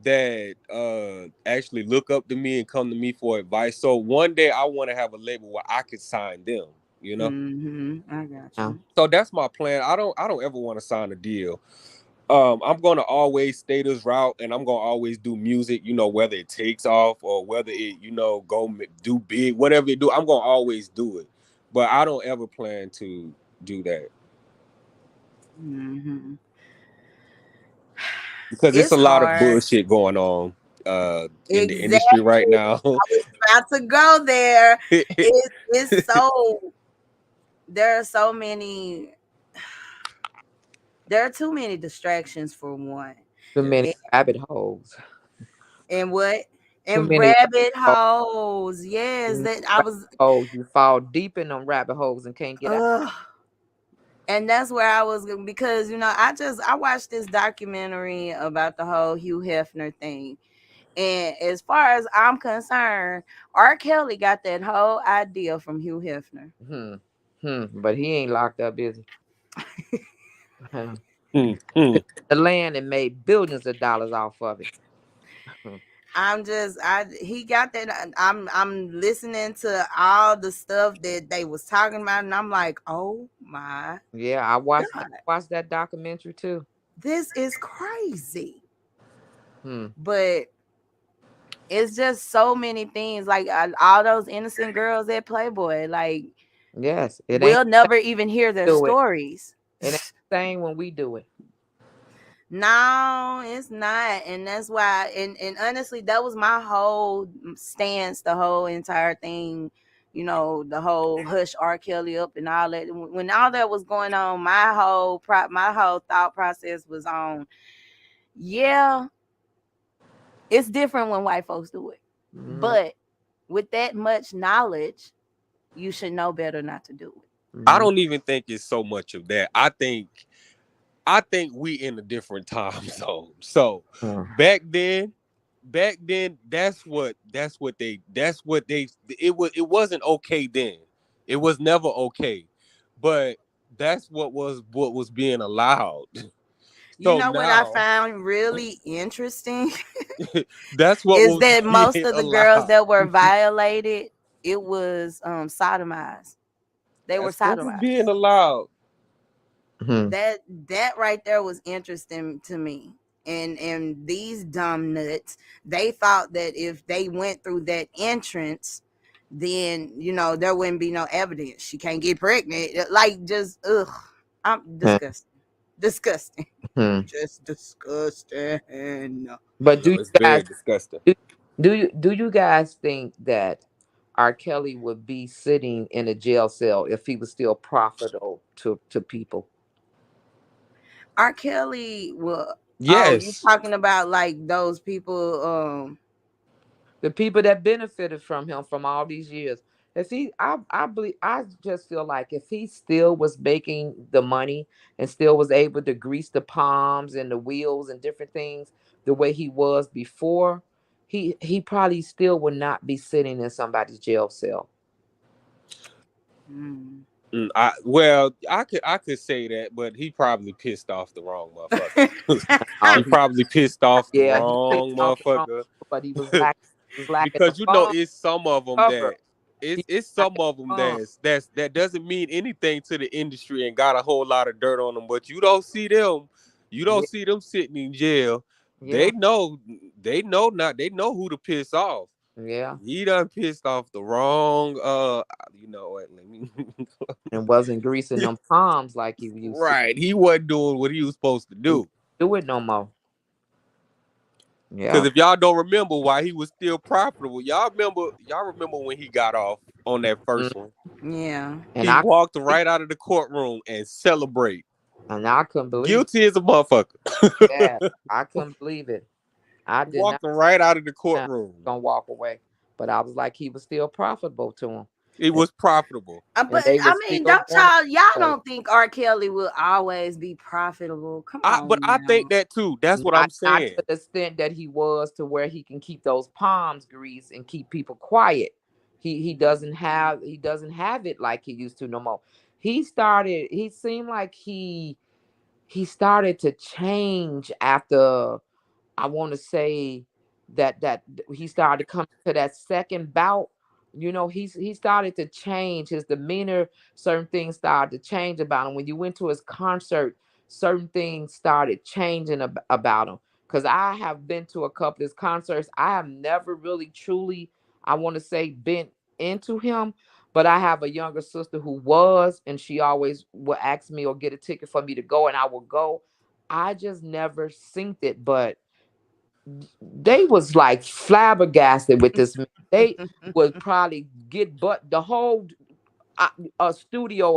that actually look up to me and come to me for advice. So one day I want to have a label where I could sign them, you know? Mm-hmm. I got Yeah. you. So that's my plan. I don't ever want to sign a deal. I'm gonna always stay this route, and I'm gonna always do music. Whether it takes off or whether it, do big, whatever it do, I'm gonna always do it. But I don't ever plan to do that Mm-hmm. because it's It's a lot of hard. bullshit going on in the Exactly. industry right now. I was about to go there. It's so there are so many there are too many distractions for one. Too many And, rabbit holes. and what? Too And many rabbit rabbit holes. Yes, holes. that I was Holes. You fall deep in them rabbit holes and can't get out. and that's where I was because I watched this documentary about the whole Hugh Hefner thing. And as far as I'm concerned, R. Kelly got that whole idea from Hugh Hefner. But he ain't locked up, is he? Hmm, hmm. The land and made billions of dollars off of it. He got that. I'm listening to all the stuff that they was talking about, and I'm like, oh my Yeah, I God, watched that documentary too. this is crazy. Hmm. But it's just so many things, like all those innocent girls at Playboy, like Yes, it ain't we'll never even hear their do it. stories. It ain't the same when we do it. No, it's not. And that's why and honestly, that was my whole stance, the whole entire thing, the whole hush R. Kelly up and all that. When all that was going on, my whole thought process was on, yeah, it's different when white folks do it. Mhm. But with that much knowledge, you should know better not to do it. I don't even think it's so much of that. I think we in a different time zone. So back then, that's what it wasn't okay then. It was never okay. But that's what was being allowed. You So know what I now found really interesting that's what is was that most being of the girls allowed. that were violated, it was sodomized. They were That's what was being sodomized. allowed. That right there was interesting to me. And these dumb nuts, they thought that if they went through that entrance, then there wouldn't be no evidence. She can't get pregnant. Like, just I'm disgusting. Just disgusting. But No, it's very disgusting. do you guys think that R. Kelly would be sitting in a jail cell if he was still profitable to people? R. Kelly will. Oh, you Yes. talking about like those people? The people that benefited from him from all these years. If he, I believe, I just feel like if he still was making the money and still was able to grease the palms and the wheels and different things the way he was before, he probably still would not be sitting in somebody's jail cell. I could say that, but he probably pissed off the wrong motherfucker. Oh, He probably pissed off the yeah, he pissed wrong off the wrong, motherfucker. but he was lacking the Because you know funds it's some of them cover. that He it's was some lacking of them the funds. that doesn't mean anything to the industry and got a whole lot of dirt on them, but you don't see them. You don't Yeah, see them sitting in jail. yeah, They know who to piss off. yeah. He done pissed off the wrong you know what, let me And wasn't greasing them palms like he used to right. He wasn't doing what he was supposed to do. do it no more. Because Yeah. if y'all don't remember why he was still profitable, y'all remember when he got off on that Mm. first one. Yeah. And He walked right out of the courtroom and celebrate. I couldn't believe Guilty as a motherfucker. it. Yeah, I couldn't believe it. I did not Walking right out of the know courtroom. gonna walk away, but I was like, he was still profitable to him. It was profitable. But they I was mean, still don't going y'all away. don't think R. Kelly will always be profitable? Come on, But I now. think that too. That's what I'm Not saying. to the extent that he was to where he can keep those palms greased and keep people quiet. He doesn't have it like he used to no more. He seemed like he started to change after, I want to say, that he started coming to that second bout. You know, he started to change his demeanor. Certain things started to change about him. When you went to his concert, certain things started changing about him. Because I have been to a couple of his concerts. I have never really truly, I want to say, been into him. But I have a younger sister who was, and she always would ask me or get a ticket for me to go, and I would go. I just never synced it, but they was like flabbergasted with this man. They would probably get the whole a studio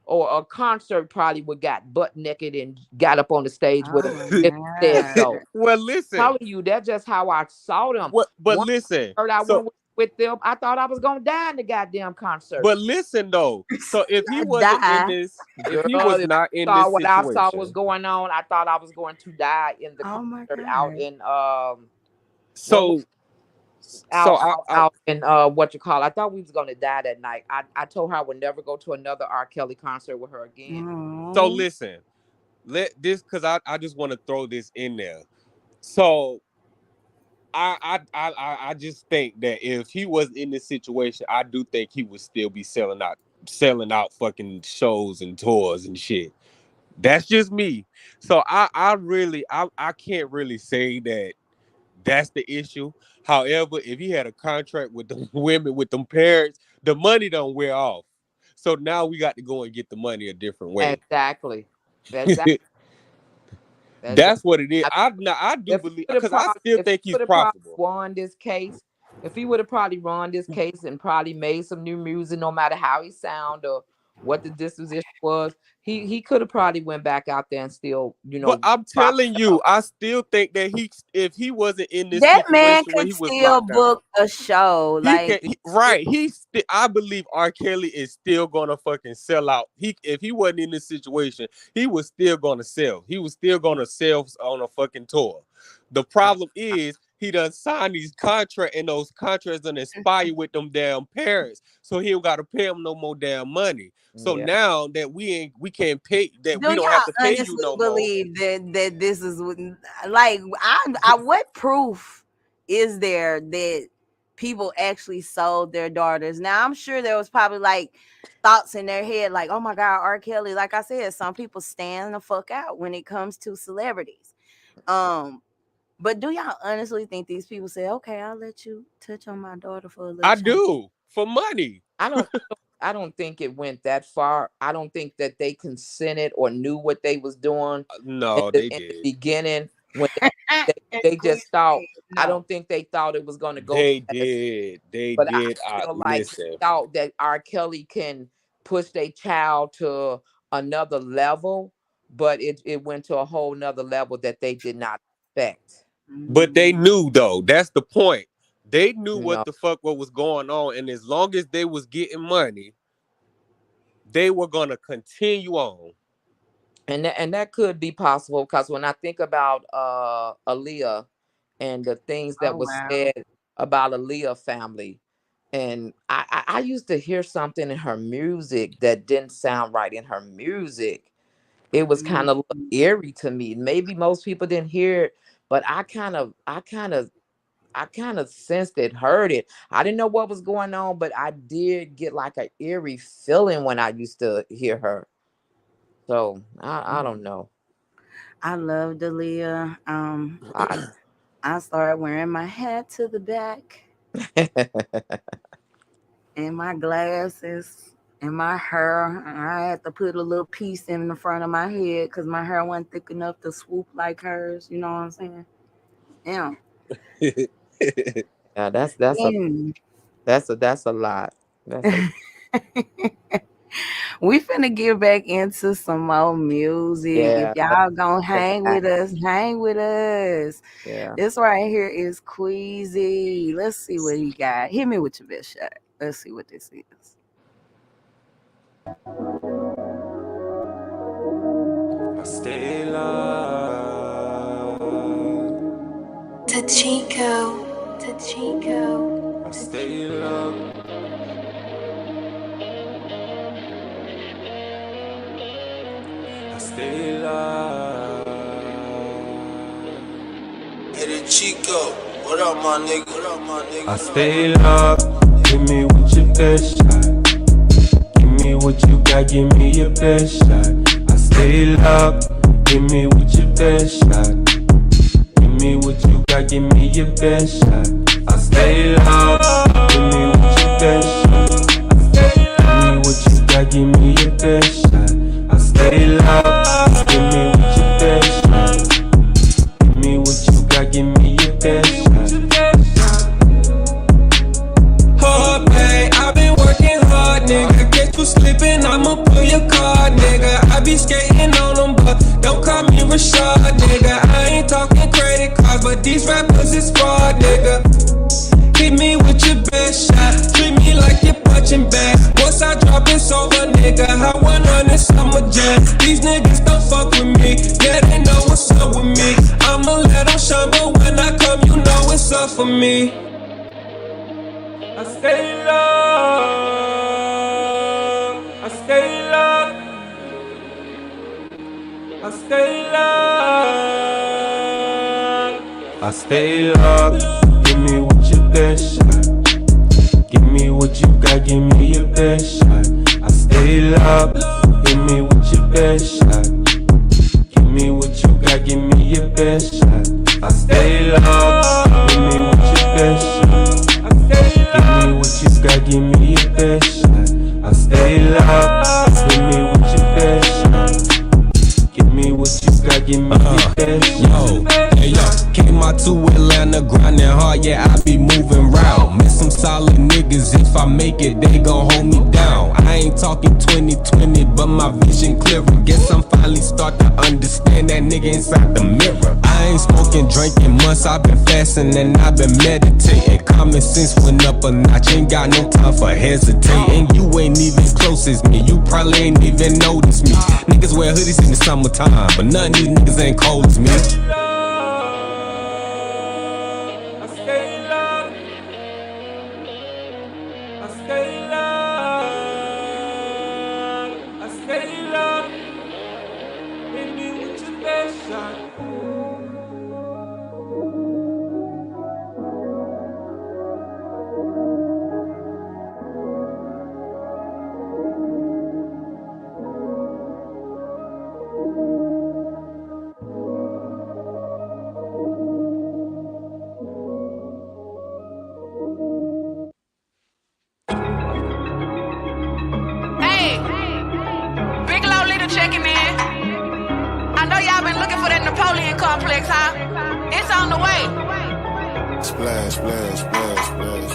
or a concert probably would got butt naked and got up on the stage with him Oh if he said my so. Well, listen. Telling you, that's just how I saw them. But One listen. concert I So went with them, I thought I was gonna die in the goddamn concert. but listen though. So if he wasn't in this, if he Girl, was if not you in saw this what I saw was situation. going on, I thought I was going to die in the Oh my concert God. out in So out in what you call. I thought we was gonna die that night. I told her I would never go to another R. Kelly concert with her again. So Oh. listen, because I just want to throw this in there. So I just think that if he was in this situation, I do think he would still be selling out fucking shows and tours and shit. That's just me. So I can't really say that that's the issue. However, if he had a contract with the women, with them parents, the money don't wear off. So now we got to go and get the money a different way. Exactly. That's what it is. I I do If he believe, would have because I probably, still if he think he's would have probably profitable. won this case, if he would have probably won this case and probably made some new music, no matter how he sound or what the disposition was, he could have probably went back out there and still, But I'm telling you, I still think that if he wasn't in this That man situation where could he was still locked down, book a show. I believe R. Kelly is still gonna fucking sell out. If he wasn't in this situation, he was still gonna sell. He was still gonna sell on a fucking tour. The problem is he done signed these contracts, and those contracts done expire with them damn parents. So he don't gotta pay them no more damn money. So now that we can't pay, that Do we don't y'all have to pay honestly you no more. believe that this is like I what proof is there that people actually sold their daughters? Now I'm sure there was probably like thoughts in their head like, oh my God, R. Kelly. Like I said, some people stand the fuck out when it comes to celebrities. But do y'all honestly think these people say, okay, I'll let you touch on my daughter for a little I change? do, for money. I don't think it went that far. I don't think that they consented or knew what they was doing. No, in they the did. beginning when they just thought. I don't think they thought it was going to go. They did. They But did. I feel like Listen. they thought that R. Kelly can push their child to another level, but it went to a whole nother level that they did not expect. But they knew though. That's the point. They knew what No. the fuck what was going on, and as long as they was getting money, they were gonna continue on. And that could be possible because when I think about Aaliyah and the things that Oh was wow. said about Aaliyah family. And I used to hear something in her music that didn't sound right in her music. It was kind of Mhm. eerie to me. Maybe most people didn't hear it, but I kind of sensed it, heard it. I didn't know what was going on, but I did get like an eerie feeling when I used to hear her. So I don't know. I love Aaliyah. I started wearing my hat to the back and my glasses and my hair. I had to put a little piece in the front of my head because my hair wasn't thick enough to swoop like hers. You know what I'm saying? Yeah. Yeah, that's a Mm. that's a lot. That's a We finna get back into some more music. If yeah, y'all gonna a hang fact. with us, hang with us. Yeah. This right here is Queasy. Let's see what he got. Hit me with your best shot. Let's see what this is. I stay low. Tachiko. I stay low. I stay low. Hey, the Chico. What up, my nigga? What up, my nigga? I stay low. Hit me with your best shot. Give me what you got, give me your best shot. I stay low. Hit me with your best shot. Give me what you got, give me your best shot. I stay low. Give me what you best shot. Give me what you got, give me your best shot. I stay low. Give me what your best shot. Give me what you got, give me your best shot. Oh, babe, I've been working hard, nigga. Get you slipping, I'ma pull your card, nigga. I be skating on them, but don't call me Rashad, nigga. I ain't talking credit cards, but these rappers is fraud, nigga. Hit me with your best shot. Treat me like you're punching back. Once I drop it's over, nigga. How 100 summer jam. These niggas don't fuck with me. Yeah, they know what's up with me. I'ma let them shine, but when I come, you know it's up for me. I stay low. I stay low. I stay low. I stay low. Give me what your best shot. Give me what you got, give me your best shot. I stay low. Give me what your best shot. Give me what you got, give me your best shot. I stay low. Give me what your best shot. Give me what you got, give me your best shot. I stay low. Give me what your best shot. Give me what you got, give me your best shot. Yo, hey yo, came out to Atlanta grinding hard, yeah, I be moving round. Met some solid niggas, if I make it, they gon' hold me down. I ain't talking 2020, but my vision clearer. Guess I'm finally start to understand that nigga inside the mirror. I ain't smoking, drinking months, I've been fasting and I've been meditating. Common sense went up a notch, ain't got no time for hesitating. You ain't even close as me, you probably ain't even noticed me. Niggas wear hoodies in the summertime, but none of these niggas ain't cold as me. I stay low. I stay low. I stay low. Hit me with your best shot. Hey, Big Low Little checking in. I know y'all been looking for that Napoleon complex, huh? It's on the way. Splash, splash, splash, splash.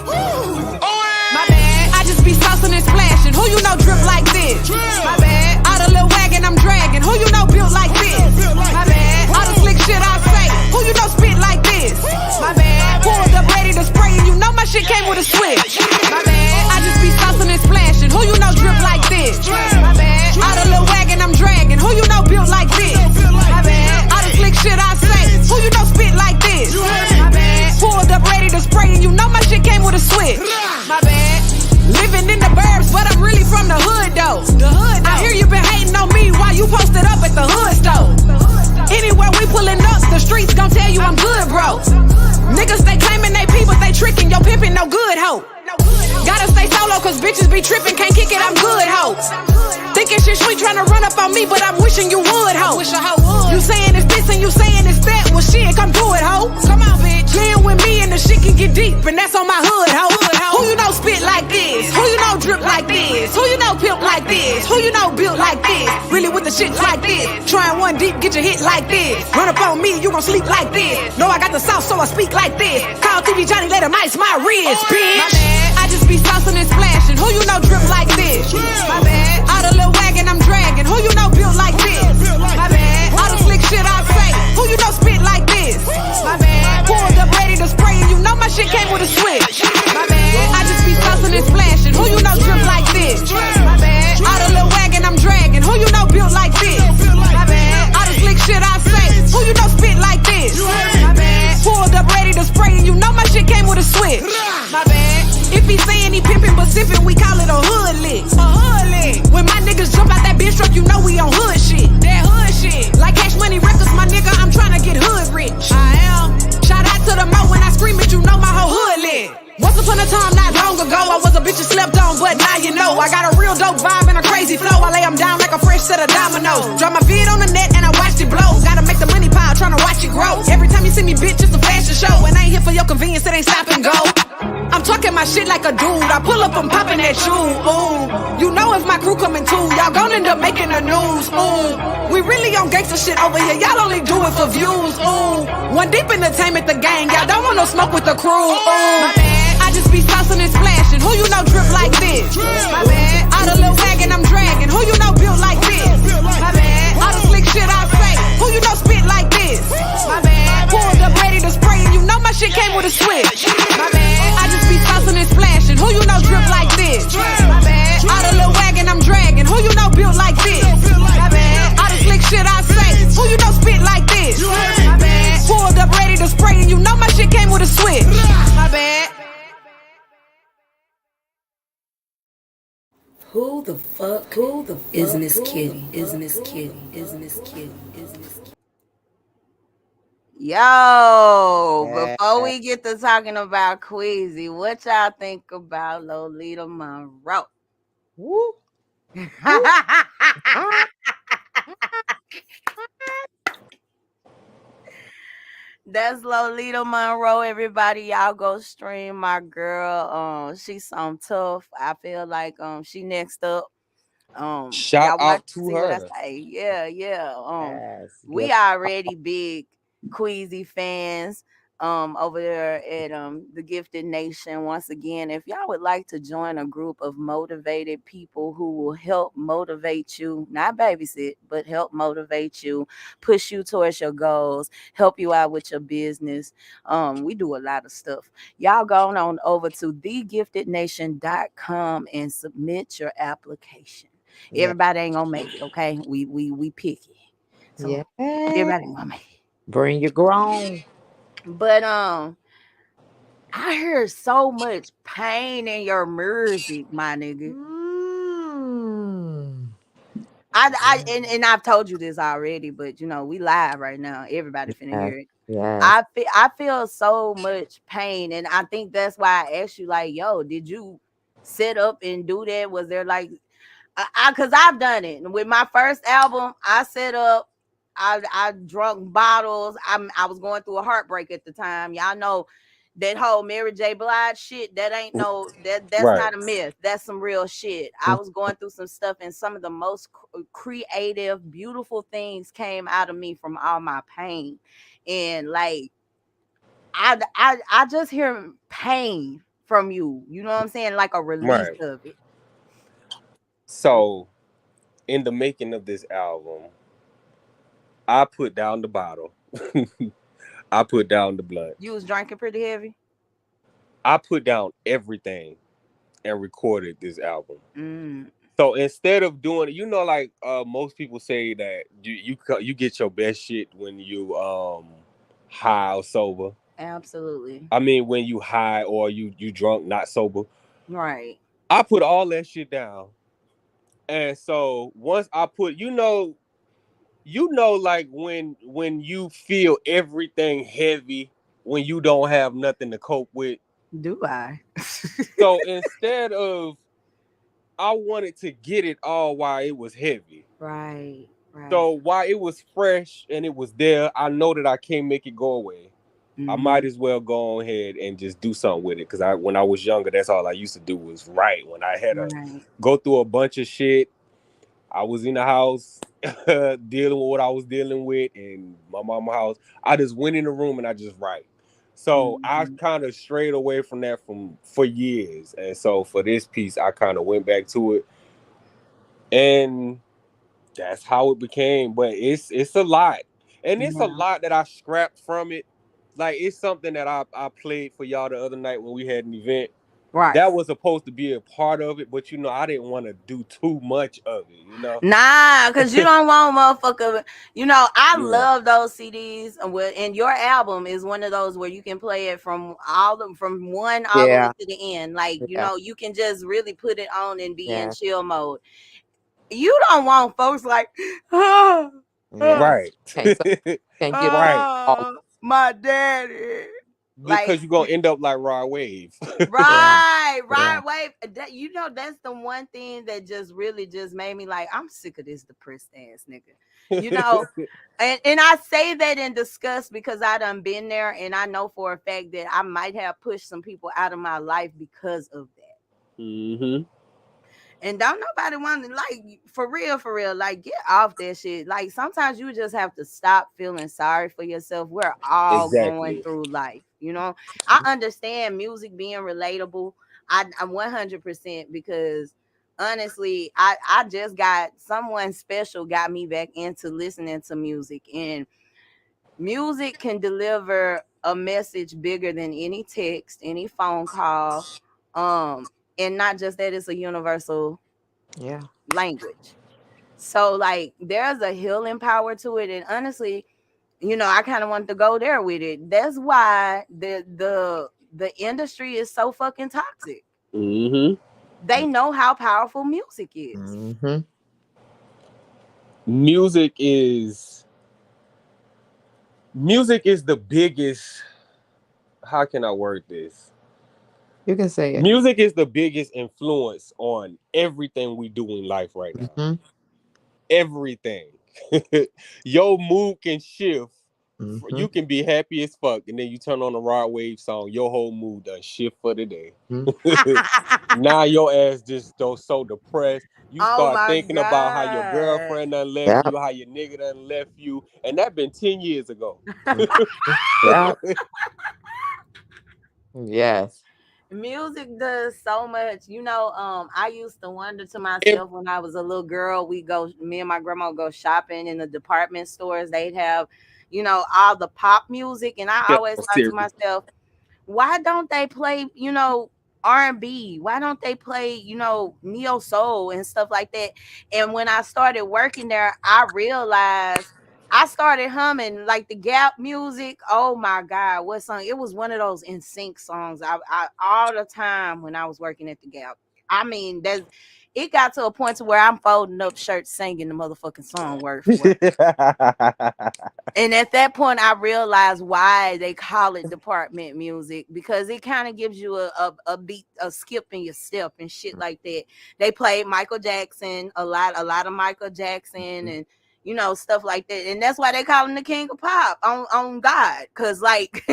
My bad, I just be saucing and splashing. Who you know drip like this? My bad, all the little wagon I'm dragging. Who you know built like this? My bad, all the slick shit I say. Who you know spit like this? My bad, pulled up ready to spray and you know my shit came with a switch. My bad, I just be saucing and splashing. Who you know drip like this? My bad, all the little wagon I'm dragging. Who you know built like this? My bad, all the slick shit I say. Who you know spit like this? My bad. cause bitches be tripping, can't kick it, I'm good, ho. Thinking shit sweet, trying to run up on me, but I'm wishing you would, ho. You saying it's this and you saying it's that, well shit, come do it, ho. Come on, bitch. Playing with me and the shit can get deep, and that's on my hood, ho. Who you know spit like this? Who you know drip like this? Who you know pimp like this? Who you know built like this? Really with the shit like this. Trying one deep, get your hit like this. Run up on me, you gon' sleep like this. Know I got the sauce, so I speak like this. Call TV Johnny, let him ice my wrist, bitch. I just be saucing and splashing. Who you know drip like this? My bad. All the little wagon I'm dragging. Who you know built like this? My bad. All the slick shit I say. Who you know spit like this? My bad. Pulled up ready to spray and you know my shit came with a switch. My bad. I just be saucing and splashing. Who you know drip like this? My bad. All the little wagon I'm dragging. Who you know built like this? My bad. All the slick shit I say. Who you know spit like this? My bad. Pulled up ready to spray and you know my shit came with a switch. My bad. If he saying he pimpin' but sippin', we call it a hood lick. A hood lick. When my niggas jump out that bitch truck, you know we on hood shit. That hood shit. Like Cash Money Records, my nigga, I'm tryna get hood rich. I am. Shout out to the mo when I scream it, you know my whole hood lit. Once upon a time, not long ago, I was a bitch that slept on, but now you know. I got a real dope vibe and a crazy flow. I lay them down like a fresh set of dominoes. Drop my vid on the net and I watched it blow. Gotta make the money pile, tryna watch it grow. Every time you see me, bitch, it's a fashion show. And I ain't here for your convenience, it ain't stop and go. I'm talking my shit like a dude. I pull up, I'm popping that shoe. Ooh. You know if my crew coming too, y'all gon' end up making the news. Ooh. We really on gangsta shit over here. Y'all only do it for views. Ooh. One Deep Entertainment, the gang. Y'all don't want no smoke with the crew. Ooh. My bad. I just be saucing and splashing. Who you know drip like this? My bad. All the little wagon I'm dragging. Who you know built like this? My bad. All the slick shit I say. Who you know spit like this? My bad. Pulled up ready to spray and you know my shit came with a switch. My bad. I just be saucing and splashing. Who you know drip like this? My bad. All the little wagon I'm dragging. Who you know built like this? My bad. All the slick shit I say. Who you know spit like this? My bad. Pulled up ready to spray and you know my shit came with a switch. My bad. Who the fuck isn't this kitty? Isn't this kitty? Isn't this kitty? Isn't this kitty? Yo, before we get to talking about Queasy, what y'all think about Lolita Monroe? Woo. That's Lolita Monroe, everybody. Y'all go stream my girl. She's some tough. I feel like she next up. Shout out to her. Yeah. Yes, We yes. already big Queasy fans over there at the Gifted Nation. Once again, if y'all would like to join a group of motivated people who will help motivate you, not babysit, but help motivate you, push you towards your goals, help you out with your business. We do a lot of stuff. Y'all go on over to thegiftednation.com and submit your application. Yeah. Everybody ain't gonna make it, okay? We picky. So Yeah. everybody ain't gonna make it. Bring your grown. But I hear so much pain in your music, my nigga. And I've told you this already, but you know we live right now. Everybody finna hear it. Yeah. I feel so much pain, and I think that's why I asked you, like, yo, did you set up and do that? Was there like, because I've done it with my first album. I set up. I drunk bottles. I was going through a heartbreak at the time. Y'all know that whole Mary J. Blige shit. That ain't that's right. Not a myth. That's some real shit. I was going through some stuff, and some of the most creative, beautiful things came out of me from all my pain. And like, I just hear pain from you. You know what I'm saying? Like a release of it. So, in the making of this album, I put down the bottle. I put down the blunt. You was drinking pretty heavy? I put down everything and recorded this album. So instead of doing it, you know, like most people say that you get your best shit when you high or sober. Absolutely. I mean, when you high or you drunk, not sober. Right. I put all that shit down. And so once I put, you know, like when you feel everything heavy, when you don't have nothing to cope with. Do I? So instead of I wanted to get it all while it was heavy. Right. So while it was fresh and it was there, I know that I can't make it go away. I might as well go ahead and just do something with it. Because when I was younger, that's all I used to do was write. When I had to go through a bunch of shit, I was in the house dealing with what I was dealing with in my mama's house. I just went in the room and I just write. So I kind of strayed away from that for years. And so for this piece, I kind of went back to it. And that's how it became. But it's a lot. And it's a lot that I scrapped from it. Like, it's something that I played for y'all the other night when we had an event. Right. That was supposed to be a part of it, but I didn't want to do too much of it, Nah, because you don't want motherfucker. I love those CDs. And your album is one of those where you can play it from one all the way to the end. Like, you can just really put it on and be in chill mode. You don't want folks like, right. Can't get right. My daddy. Because you're gonna end up like Rod Wave. Rod Wave. That's the one thing that just really just made me like, I'm sick of this depressed ass nigga. And I say that in disgust because I done been there, and I know for a fact that I might have pushed some people out of my life because of that. And don't nobody want to, like, for real, like, get off that shit. Like, sometimes you just have to stop feeling sorry for yourself. We're all going through life, I understand music being relatable. I'm 100% because honestly, I just got someone special got me back into listening to music, and music can deliver a message bigger than any text, any phone call. And not just that, it's a universal language. So like there's a healing power to it. And honestly, I kind of wanted to go there with it. That's why the industry is so fucking toxic. They know how powerful music is. Music is the biggest. How can I word this? You can say it. Music is the biggest influence on everything we do in life right now. Everything. Your mood can shift. You can be happy as fuck, and then you turn on a Rod Wave song, your whole mood done shift for the day. Now your ass just so depressed. You start thinking about how your girlfriend done left you, how your nigga done left you, and that been 10 years ago. Yes. Music does so much. I used to wonder to myself when I was a little girl, me and my grandma would go shopping in the department stores. They'd have, all the pop music. And I always thought to myself, why don't they play, R&B? Why don't they play, neo soul and stuff like that? And when I started working there, I realized I started humming like the Gap music. Oh my God, what song? It was one of those NSYNC songs. I all the time when I was working at the Gap. I mean, it got to a point to where I'm folding up shirts singing the motherfucking song word for word. And at that point, I realized why they call it department music, because it kind of gives you a beat, a skip in your step and shit like that. They played Michael Jackson, a lot of Michael Jackson and stuff like that. And that's why they call him the king of pop on God. Cause like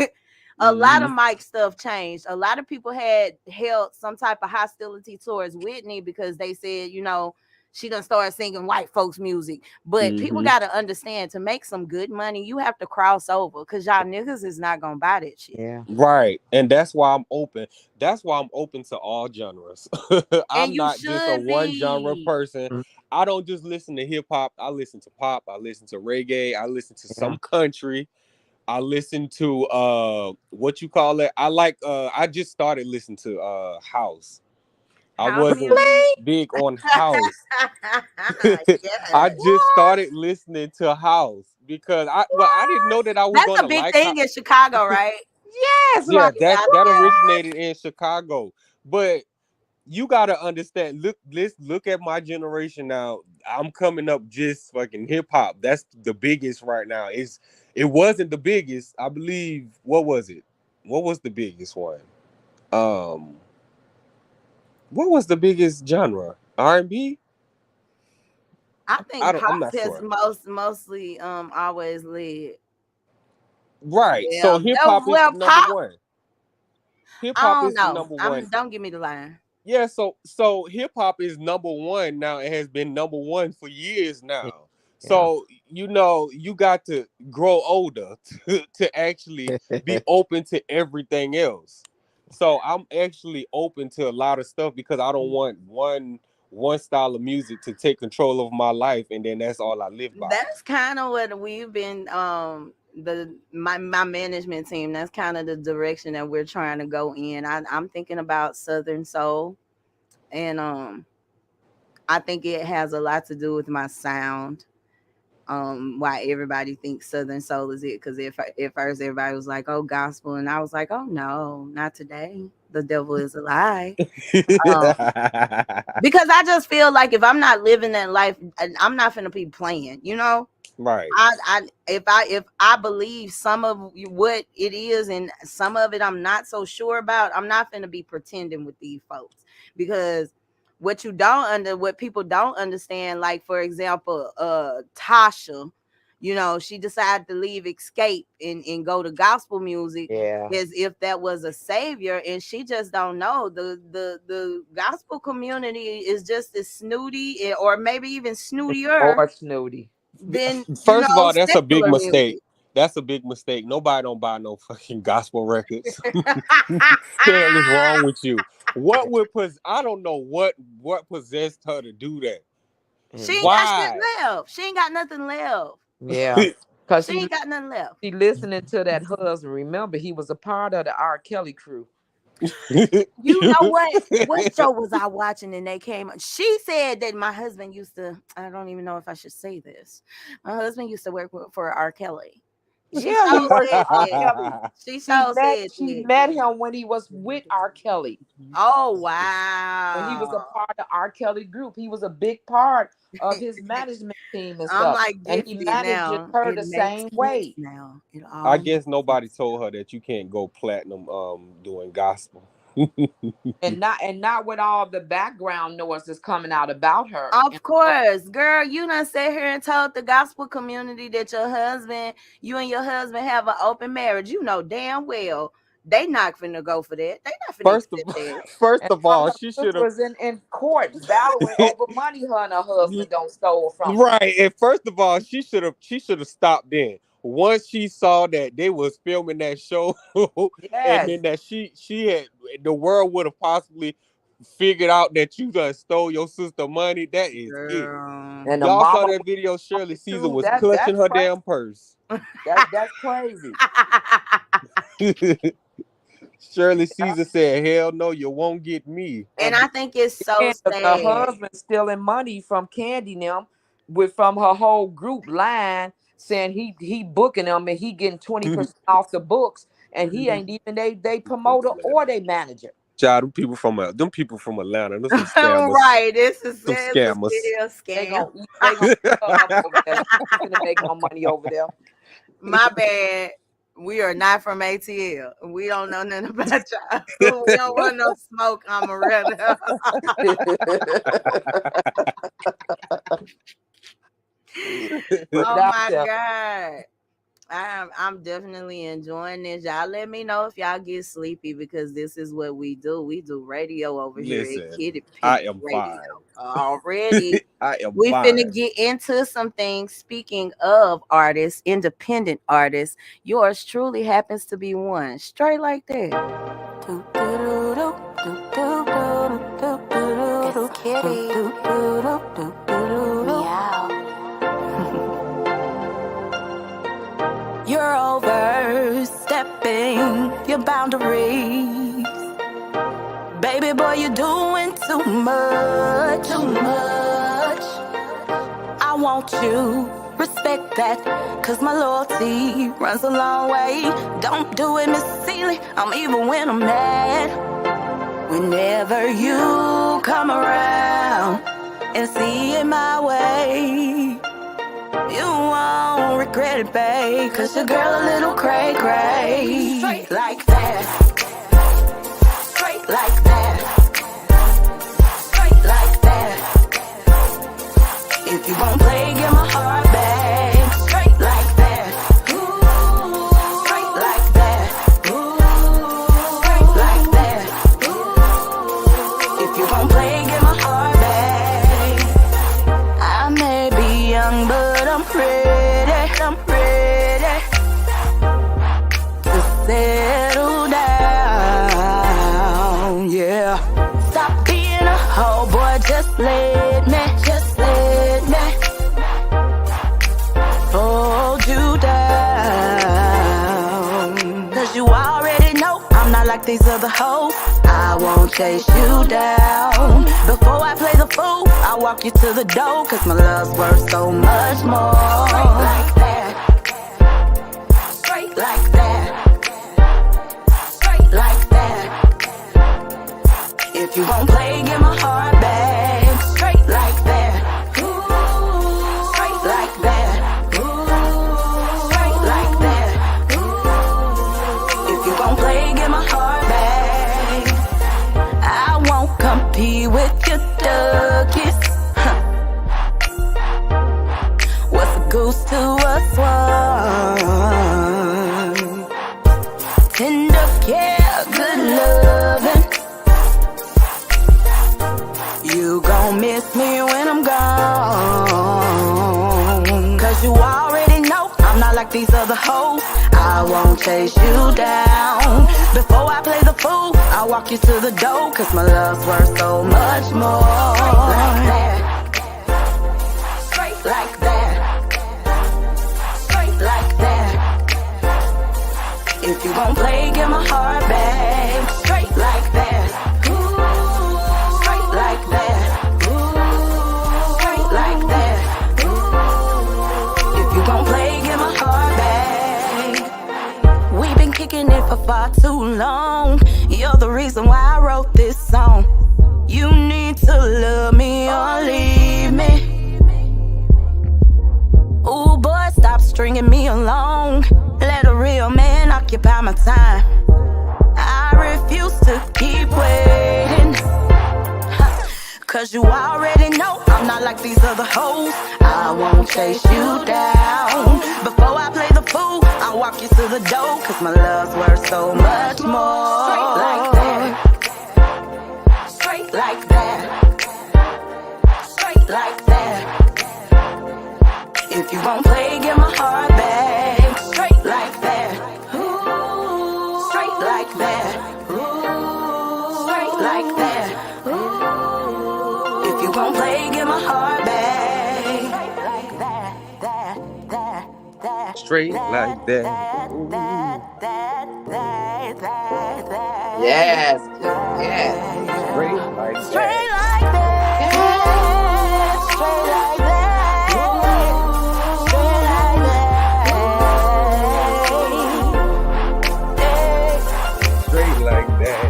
a lot of Mike stuff changed. A lot of people had held some type of hostility towards Whitney because they said, she done started singing white folks music. But people got to understand, to make some good money, you have to cross over, because y'all niggas is not going to buy that shit. Yeah. Right. And that's why I'm open. That's why I'm open to all genres. I'm not just a one genre person. I don't just listen to hip hop. I listen to pop. I listen to reggae. I listen to some country. I listen to what you call it. I just started listening to house. I wasn't big on house. I just started listening to house because I didn't know that I was going to like. That's a big thing in Chicago, right? Yes. Yeah, that originated in Chicago. But you gotta understand. Look at my generation now. I'm coming up just fucking hip hop. That's the biggest right now. It wasn't the biggest, I believe. What was it? What was the biggest one? What was the biggest genre? R&B? I think I'm pop not has sure. mostly always led. Right. So hip hop is number pop. one. Hip I hop don't is the know. number one. Don't give me the line. Yeah, so hip hop is number one now. It has been number one for years now. So you know you got to grow older to actually be open to everything else. So I'm actually open to a lot of stuff because I don't want one style of music to take control of my life, and then that's all I live by. That's kind of what we've been my management team. That's kind of the direction that we're trying to go in. I'm thinking about Southern Soul, and I think it has a lot to do with my sound. Why everybody thinks Southern Soul is it, because at first everybody was like, oh, gospel, and I was like, oh no, not today, the devil is a lie. Because I just feel like if I'm not living that life, I'm not gonna be playing, you know. Right. If I believe some of what it is and some of it I'm not so sure about, I'm not gonna be pretending with these folks, because what people don't understand, like for example, Tasha, you know, she decided to leave Escape and go to gospel music as if that was a savior, and she just don't know the gospel community is just as snooty, or maybe even snootier or snooty than First of all, that's a big secular mistake. music. That's a big mistake. Nobody don't buy no fucking gospel records. What the hell is wrong with you? I don't know what possessed her to do that. She ain't got shit left. She ain't got nothing left. Yeah. Because she ain't got nothing left. She listening to that husband. Remember, he was a part of the R. Kelly crew. You know what? What show was I watching and they came? She said that my husband used to, I don't even know if I should say this. My husband used to work for R. Kelly. She met him when he was with R. Kelly. Oh, wow. When he was a part of R. Kelly group. He was a big part of his management team and stuff. And he managed her the same way. Now I guess nobody told her that you can't go platinum doing gospel. and not with all the background noise that's coming out about her. Of course, girl, you done sat here and told the gospel community that you and your husband have an open marriage. You know damn well they not finna go for that. They not finna First of all, she should have was in court battling over money her and her husband don't stole from. Right, and first of all, she should have stopped then. Once she saw that they was filming that show, and then that she had, the world would have possibly figured out that you done stole your sister money. That is it. And y'all saw that video. Shirley Caesar was clutching her damn purse. That's crazy. Shirley Caesar said, "Hell no, you won't get me." And I think it's so sad. Her husband stealing money from Candy them from her whole group line, saying he booking them and he getting 20% off the books, and he ain't even they promoter or they manager. Child, them people from Atlanta, those some scammers. Right, this is some scammers. They gonna make no money over there. My bad. We are not from ATL. We don't know nothing about y'all. We don't want no smoke, Amaretta. Oh my God. I'm definitely enjoying this. Y'all let me know if y'all get sleepy, because this is what we do. We do radio over here at Kitty Pink I am Radio. fine. Already. We finna get into some things. Speaking of artists, independent artists, yours truly happens to be one. Straight like that. It's Kitty. You're overstepping your boundaries. Baby boy, you're doing too much. I want you, respect that, cause my loyalty runs a long way. Don't do it, Miss Seeley, I'm even when I'm mad. Whenever you come around and see it my way, you won't regret it, babe, cause your girl a little cray-cray. Straight like that. Straight like that. Straight like that. Just let me hold you down. Cause you already know I'm not like these other hoes. I won't chase you down. Before I play the fool, I'll walk you to the door. Cause my love's worth so much more. Straight like that. Straight like that. Straight like that. If you gon' play, get my heart back. Straight like that. Ooh, straight like that. Ooh, straight like that. Ooh, if you gon' play, get my heart back. I won't compete with your duckies. Huh. What's a goose to a swan? Tender care, good loving. You gon' miss me when I'm gone. Cause you already know I'm not like these other hoes. I won't chase you down. Before I play the fool, I'll walk you to the door. Cause my love's worth so much more. Straight like that. Straight like that. If you gon' play, get my heart back. Straight like that. Ooh, straight like that. Ooh, straight like that. Ooh, if you gon' play, get my heart back. We've been kicking it for far too long. You're the reason why I wrote this song. You need to love me or leave me. Ooh, boy, stop stringing me along. Let a real man occupy my time. I refuse to keep waiting. Cause you already know I'm not like these other hoes. I won't chase you down. Before I play the fool, I'll walk you to the door. Cause my love's worth so much more. Straight like that. Straight like that. Straight like that. If you gon' play, get my heart back. Straight like that. Ooh, straight like that. Ooh, straight like that. Ooh, if you gon' play, get my heart back. Straight like that. Yes. Yes. Straight like that. Straight like that. Straight like that. Straight like that.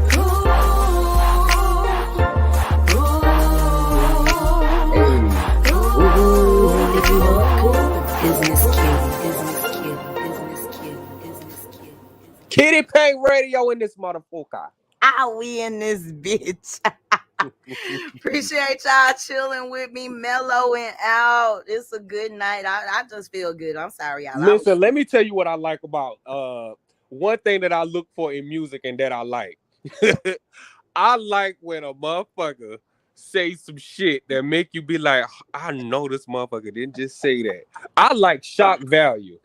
Kitty Paint Radio in this motherfucker. We in this bitch. Appreciate y'all chilling with me, mellowing out. It's a good night. I just feel good. I'm sorry, y'all. Listen, let me tell you what I like about one thing that I look for in music and that I like. I like when a motherfucker say some shit that make you be like, I know this motherfucker didn't just say that. I like shock value.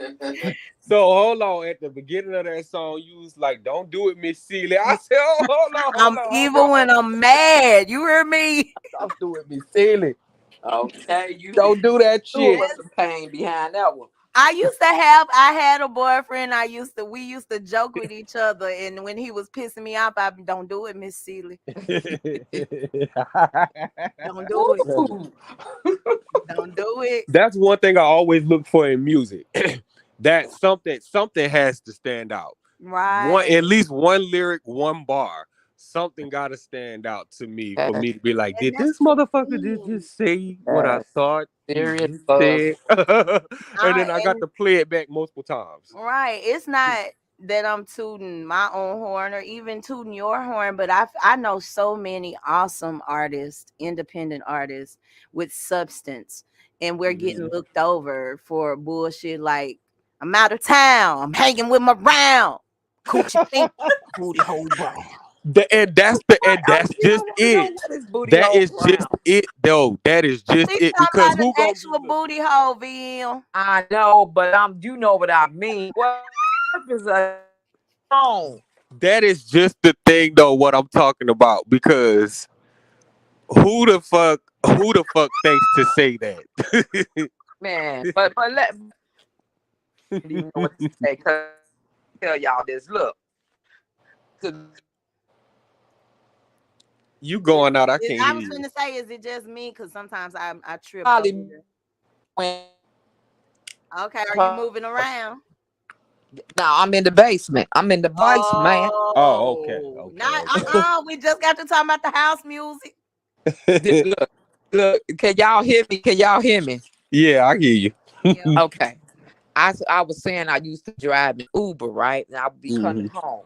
So hold on, at the beginning of that song, you was like, "Don't do it, Miss Celie." I said, "Oh, hold on." I'm evil when I'm mad. You hear me? Don't do it, Miss Celie. Okay, you don't do that shit. What's the pain behind that one? I had a boyfriend. We used to joke with each other, and when he was pissing me off, I don't do it, Miss Celie. Don't do it. Don't do it. That's one thing I always look for in music. That something has to stand out. Right. At least one lyric, one bar. Something gotta stand out to me for me to be like, did this motherfucker just say what I thought he just said? And then I got to play it back multiple times. Right. It's not that I'm tooting my own horn or even tooting your horn, but I know so many awesome artists, independent artists with substance, and we're getting looked over for bullshit like, I'm out of town, I'm hanging with my round, coochie pink, booty hole brown. And that's just it. That is just it, though. That is just it. Because who gonna actual booty hole, VM? I know, but you know what I mean. What is a song? That is just the thing, though. What I'm talking about, because who the fuck Who the fuck thinks to say that? Man, but let you know what to say. 'Cause tell y'all this. Look, 'cause You going out? I I can't hear was you. gonna say, is it just me? Because sometimes I trip over probably here. when Okay, are you moving around? now I'm in the basement. I'm in the basement, man. Oh, okay. Not we just got to talk about the house music. Look, can y'all hear me? Can y'all hear me? Yeah, I hear you. Okay. I was saying I used to drive an Uber, right? And I would be coming home.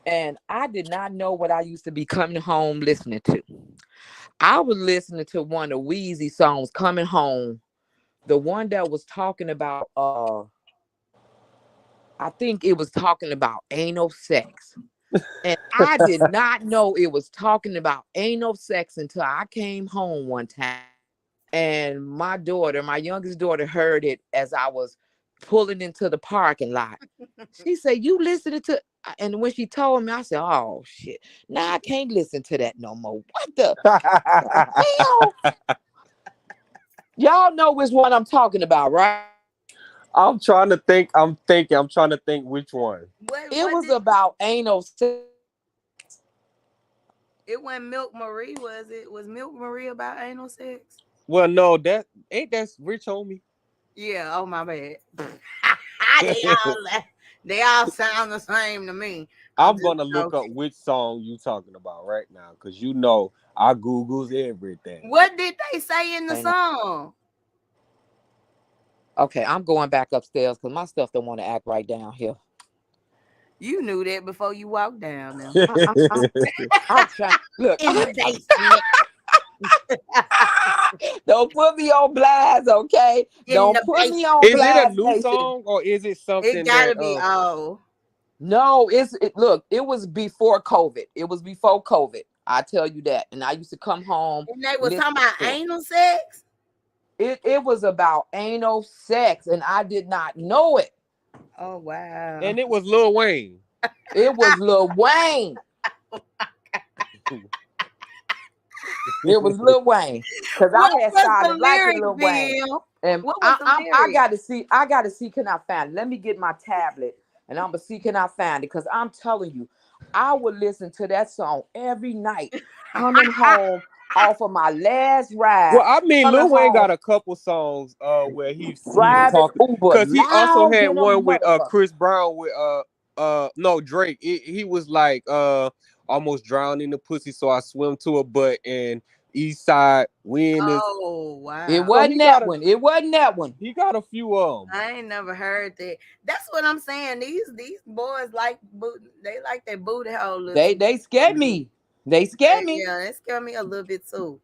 And I did not know what I used to be coming home listening to. I was listening to one of Wheezy songs, Coming Home. The one that was talking about I think it was talking about anal sex. And I did not know it was talking about anal sex until I came home one time. And my daughter, my youngest daughter, heard it as I was pulling into the parking lot. She said, "You listening to?" And when she told me, I said, "Oh shit! Now I can't listen to that no more." What the hell? Y'all know which one I'm talking about, right? I'm trying to think. I'm trying to think which one. It was about anal sex. It wasn't Milk Marie, was it? Was Milk Marie about anal sex? Well, no, that's Rich Homie. Yeah. Oh my bad. they all sound the same to me. I'm gonna look up which song you talking about right now, because you know I Googles everything. What did they say in the song? Okay, I'm going back upstairs because my stuff don't want to act right down here. You knew that before you walked down now. I'm trying. Look, in the basement. Don't put me on blast, okay? Don't put me on blast. Is blast. Is it a new song or is it something? It gotta be old. No, look, it was before COVID. It was before COVID. I tell you that. And I used to come home. And they was talking about anal sex? It was about anal sex, and I did not know it. Oh wow. And it was Lil Wayne. It was Lil Wayne. It was Lil Wayne. Because I had started liking Lil Wayne. And I gotta see, can I find it? Let me get my tablet and I'm gonna see, can I find it? Because I'm telling you, I would listen to that song every night coming home off of my last ride. Well, I mean, Lil Wayne got a couple songs where he's talking, because he also had one with Chris Brown with no, Drake. He was like almost drowned in the pussy, so I swim to a butt, and East Side Wind is. Oh wow! It wasn't that one. It wasn't that one. He got a few of them. I ain't never heard that. That's what I'm saying. These boys like they like their booty hole. They scared me. They scared me. Yeah, they scared me a little bit too.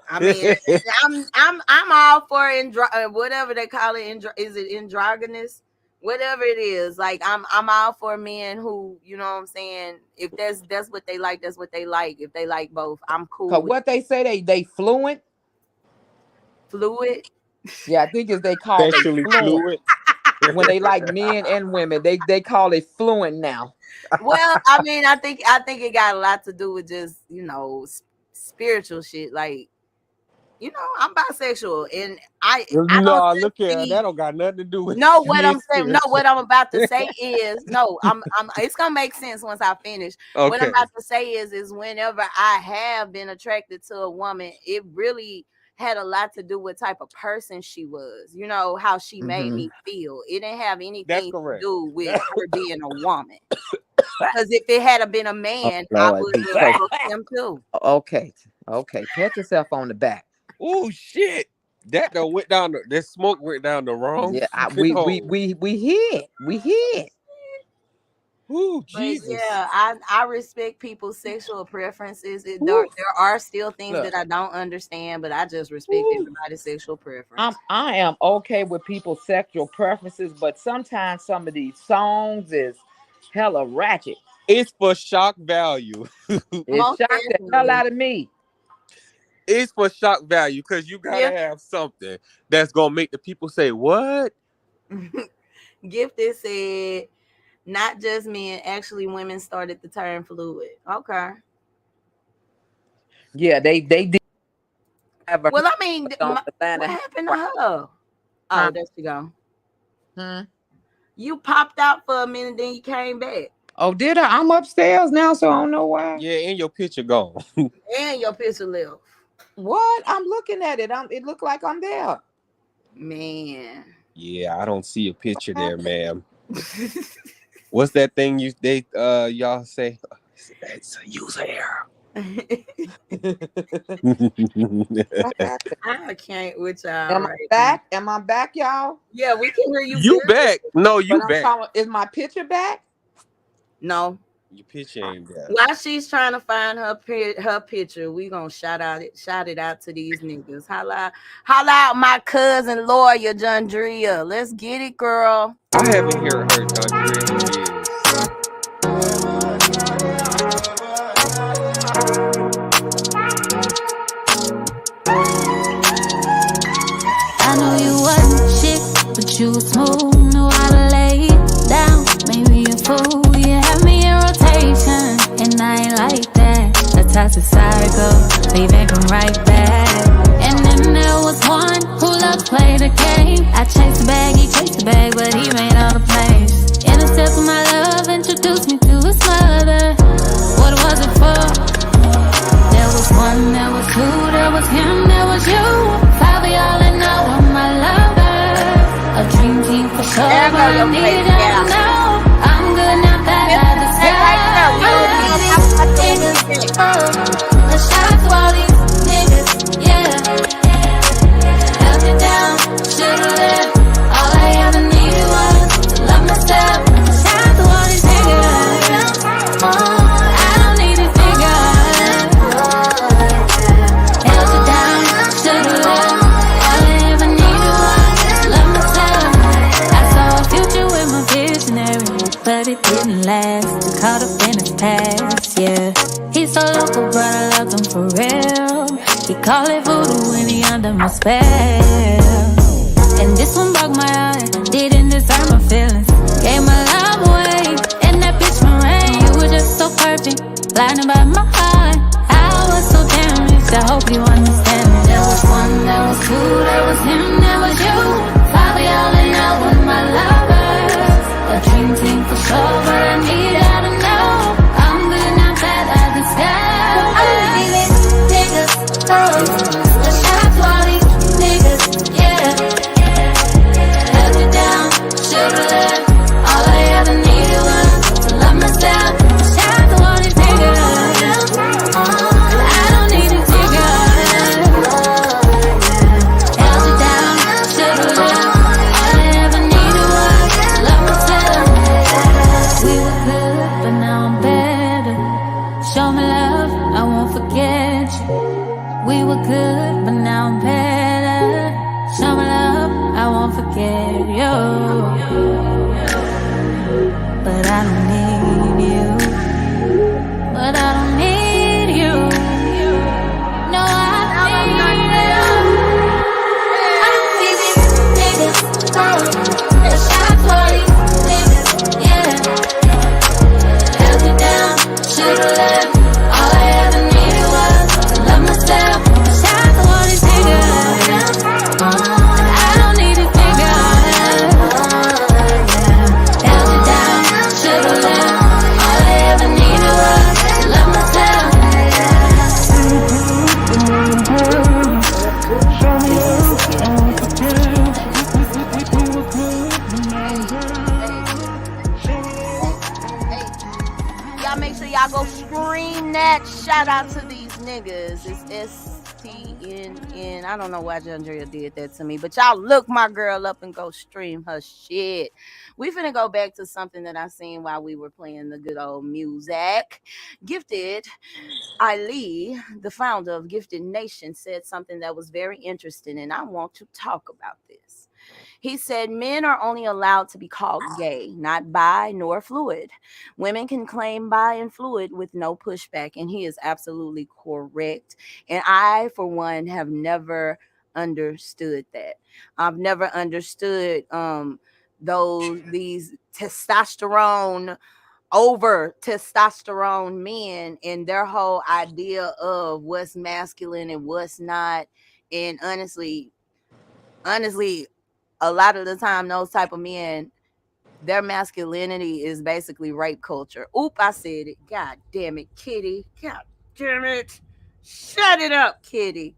I mean, I'm all for whatever they call it. Is it androgynous? Whatever it is, like I'm all for men who, you know what I'm saying. If that's what they like, that's what they like. If they like both, I'm cool. Cause what they say they fluid. Yeah, I think they call it fluid. When they like men and women, they call it fluent now. Well, I mean, I think it got a lot to do with just, you know, spiritual shit. Like, you know, I'm bisexual, and I look here, that don't got nothing to do with. No, what I'm saying, no, what I'm about to say is, no, I'm it's gonna make sense once I finish. Okay. What I'm about to say is whenever I have been attracted to a woman, it really had a lot to do with type of person she was, you know, how she made me feel. It didn't have anything to do with her being a woman. Because if it had been a man, I would have fucked him too. Okay, pat yourself on the back. Oh shit! That went down. That smoke went down the wrong. Yeah, we hit. Ooh, Jesus. But yeah, I respect people's sexual preferences. There are still things that I don't understand, but I just respect everybody's sexual preference. I am okay with people's sexual preferences, but sometimes some of these songs is hella ratchet. It's for shock value. It shocked the hell out of me. It's for shock value, because you gotta have something that's gonna make the people say, "What?" Gifted said, "Not just men, actually women started the term fluid." Okay. Yeah, they did. Never Well, I mean, on what Atlanta. happened to her? Oh, Huh? there she go. Hmm? You popped out for a minute, then you came back. Oh, did I? I'm upstairs now, so I don't know why. Yeah, and your picture gone. And your picture left. What? I'm looking at it. It looked like I'm there. Man. Yeah, I don't see a picture there, ma'am. What's that thing y'all say? It's a user error. I can't with y'all. Am I back? Am I back, y'all? Yeah, we can hear you. You good. back? No, you But back. is my picture back? No. Your picture ain't back. While she's trying to find her picture, we gonna shout it out to these niggas. Holla out my cousin lawyer Jandria. Let's get it, girl. I haven't heard her Jandria in years. I know you wasn't shit, but you was smooth, knew how to lay it down. Made me a fool, you had me in rotation, and I ain't like that. A toxic cycle, leaving come right back. And then there was one who loved to play the game. I chased the bag, he chased the bag, but he made all the plays. Intercepted my love, introduced me to his mother. What was it for? There was one, there was two, there was him, there was you. Five of y'all and all of my lovers. A dream team for sure, but I need y'all to know I'm good now that I discovered. A shot to all these niggas, yeah. Held me down, should've left. All I ever needed was to love myself. A shot to all these niggas. I don't need these niggas. Held you down, should've left. All I ever needed was to love myself. I saw a future with my visionary, but it didn't last. Too caught up in the past, yeah. He's so local, but I love him for real. He call it voodoo when he under my spell. And this one broke my heart, didn't deserve my feelings. Gave my love away, and that bitch my rain. You were just so perfect, blinded by my heart. I was so damaged, I hope you understand me. There was one, there was two, there was him, there was you. Five of y'all and y'all were my lovers. A dream team for sure, but I need y'all to know I'm good now that I discovered. I don't need these niggas, no. A shot to all these niggas, yeah. Held you down, should've left. All I ever needed was to love myself. A shot to all these niggas. I don't need these niggas. Held you down, should've left. All I ever needed was to love myself. We were good, but now I'm better. Show me love, I won't forget you. We were good, but now I'm better. Show me love, I won't forget you. But I don't need you. But I don't need you. No, I don't need you. I don't need these niggas, no. A shot to all these niggas, yeah. Held you down, should've left. All I ever needed was to love myself. A shot to all these niggas. I don't need these niggas. Held you down, should've left. All I ever needed was to love myself. Y'all make sure y'all go scream that. Shout out to these niggas. It's STNN. I don't know why Jandria did that to me, but y'all look my girl up and go stream her shit. We finna go back to something that I seen while we were playing the good old music. Gifted Ali, the founder of Gifted Nation, said something that was very interesting, and I want to talk about this. He said men are only allowed to be called gay, not bi nor fluid. Women can claim bi and fluid with no pushback, and he is absolutely correct. And I, for one, have never understood that. I've never understood these testosterone over testosterone men and their whole idea of what's masculine and what's not. And honestly, a lot of the time, those type of men, their masculinity is basically rape culture. Oop, I said it. God damn it, Kitty. God damn it. Shut it up, Kitty.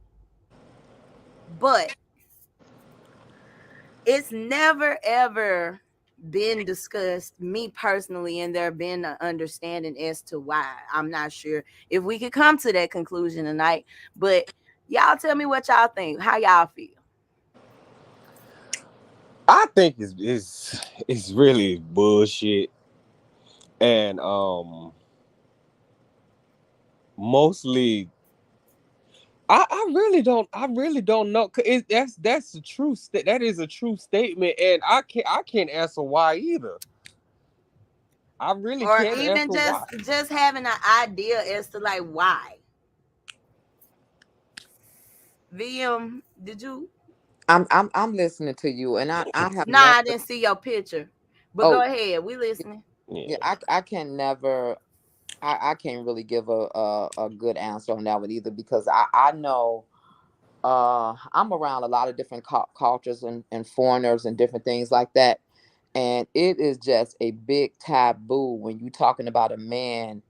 But it's never ever been discussed, me personally, and there been an understanding as to why. I'm not sure if we could come to that conclusion tonight, but y'all tell me what y'all think. How y'all feel? I think it's really bullshit, and mostly I really don't know. 'Cause that's the truth. That is a true statement, and I can't answer why either. I really Or can't even answer why. just having an idea as to like why. VM, did you? I'm listening to you, and I have Nah, never. I didn't see your picture. But go Oh, ahead, we listening. yeah, I can never. I can't really give a good answer on that one either, because I know I'm around a lot of different cultures and foreigners and different things like that, and it is just a big taboo when you talking about a man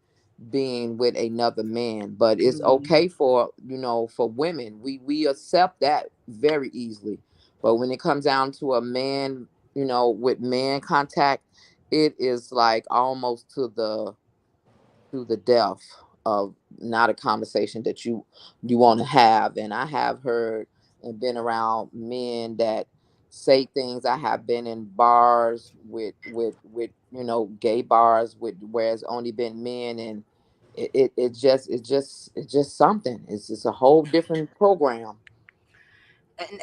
being with another man. But it's okay for, for women, we accept that very easily. But when it comes down to a man, with man contact, it is like almost to the death of not a conversation that you want to have. And I have heard and been around men that say things. I have been in bars with gay bars with where it's only been men, and it's just something. It's just a whole different program.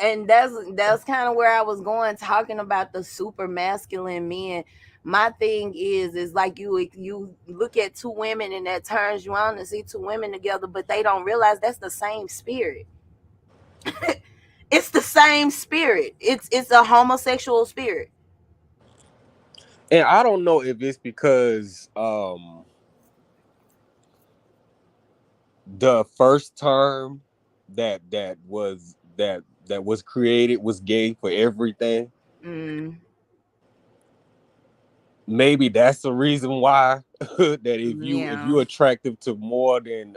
And that's kind of where I was going, talking about the super masculine men. My thing is like you look at two women and that turns you on to see two women together, but they don't realize that's the same spirit. It's the same spirit. It's a homosexual spirit. And I don't know if it's because the first term that was created was gay for everything. Maybe that's the reason why that if you're attractive to more than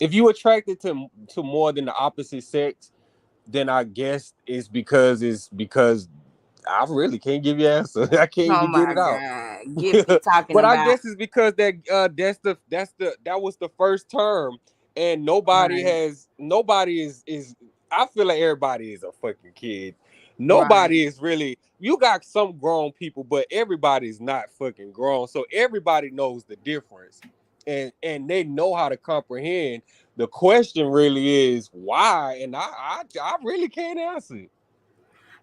if you attracted to more than the opposite sex, then I guess it's because I really can't give you an answer. I can't Oh even get my it out. God. Gifty talking But I about. guess it's because that was the first term, and nobody is. I feel like everybody is a fucking kid. Nobody is really. You got some grown people, but everybody's not fucking grown. So everybody knows the difference, and they know how to comprehend. The question really is why, and I really can't answer it.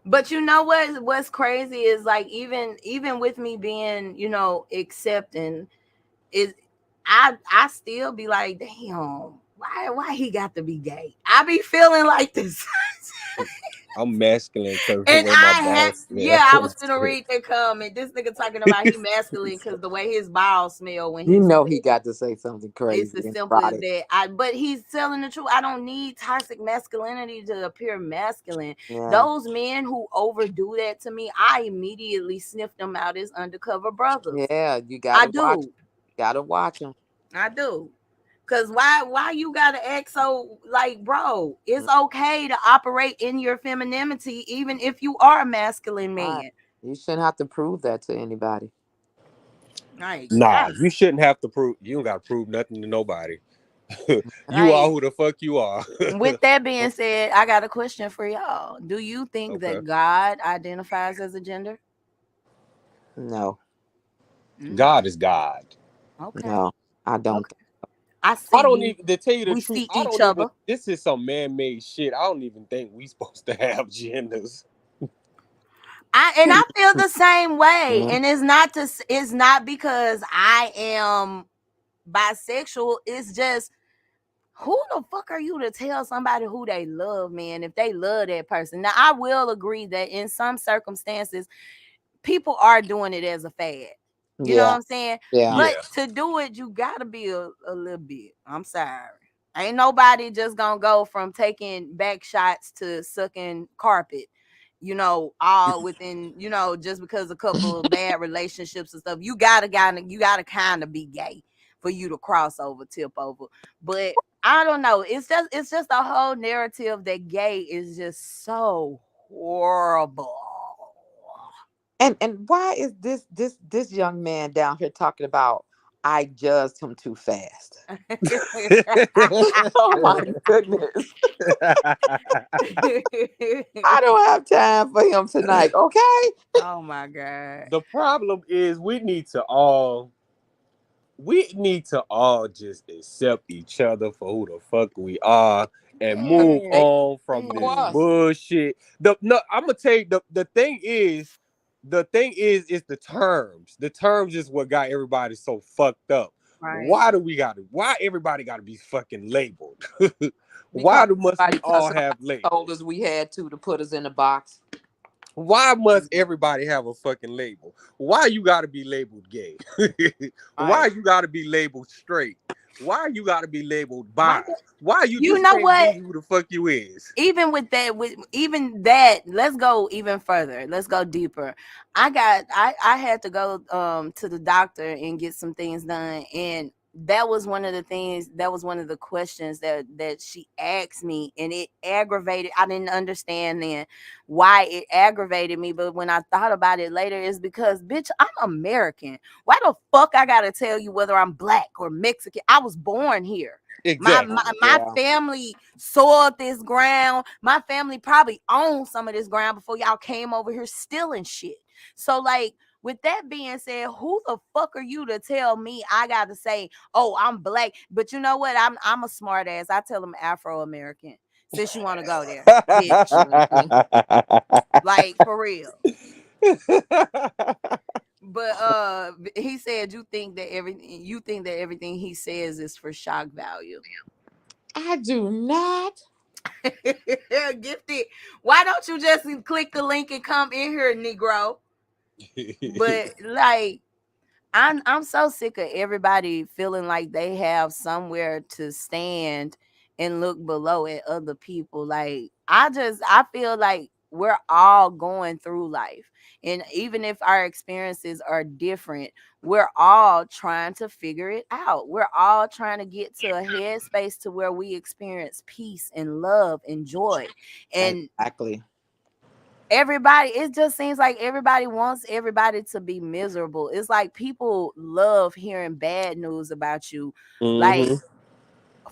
But you know what's crazy is like even with me being, accepting, is I still be like, damn, why he got to be gay? I be feeling like this. I'm masculine because the And way my balls smell. I was gonna read that comment. This nigga talking about he masculine because the way his balls smell when he's He got to say something crazy. it's as and simple as erotic. that. But he's telling the truth. I don't need toxic masculinity to appear masculine. Yeah. Those men who overdo that to me, I immediately sniff them out as undercover brothers. Yeah, you gotta watch. do. Gotta watch them. I do. Cause why you gotta act so like, bro? It's okay to operate in your femininity, even if you are a masculine man. You shouldn't have to prove that to anybody. Right. Nah, you shouldn't have to prove. You don't got to prove nothing to nobody. You are who the fuck you are. With that being said, I got a question for y'all. Do you think that God identifies as a gender? No. God is God. Okay. No, I don't. Okay. I don't even, to tell you the we truth, see I each don't even, other. this is some man-made shit. I don't even think we supposed to have genders. I feel the same way. And it's not because I am bisexual. It's just, who the fuck are you to tell somebody who they love, man, if they love that person? Now, I will agree that in some circumstances, people are doing it as a fad. You know what Yeah. I'm saying? Yeah. But to do it, you gotta be a little bit. I'm sorry. Ain't nobody just gonna go from taking back shots to sucking carpet, you know, all within, you know, just because a couple of bad relationships and stuff. You gotta kind of be gay for you to cross over, tip over. But I don't know. It's just a whole narrative that gay is just so horrible. And why is this young man down here talking about I judged him too fast? Oh my goodness. I don't have time for him tonight, okay? Oh my God. The problem is we need to all just accept each other for who the fuck we are and move on from this bullshit. I'm gonna tell you the thing is the terms. The terms is what got everybody so fucked up. Right. Why everybody gotta be fucking labeled? Why must we all have labels? Told us we had to put us in a box. Why must everybody have a fucking label? Why you gotta be labeled gay? Why you gotta be labeled straight? Why you gotta be labeled bi? Why you just know can't what? be who the fuck you is? Even with that, let's go even further. Let's go deeper. I had to go to the doctor and get some things done, and that was one of the questions that she asked me, and it aggravated. I didn't understand then why it aggravated me, but when I thought about it later, it's because, bitch, I'm American. Why the fuck I gotta tell you whether I'm black or Mexican? I was born here. Exactly. My family soiled this ground. My family probably owned some of this ground before y'all came over here stealing shit. So, like, with that being said, who the fuck are you to tell me I got to say, oh, I'm black? But you know what? I'm a smart ass. I tell them Afro-American. Since you want to go there, bitch. Like, for real. But he said you think that everything he says is for shock value. I do not. Gifted. Why don't you just click the link and come in here, Negro? But like, I'm so sick of everybody feeling like they have somewhere to stand and look below at other people. Like, I feel like we're all going through life, and even if our experiences are different, we're all trying to figure it out. We're all trying to get to a headspace to where we experience peace and love and joy. And exactly. Everybody, it just seems like everybody wants everybody to be miserable. It's like people love hearing bad news about you. Like,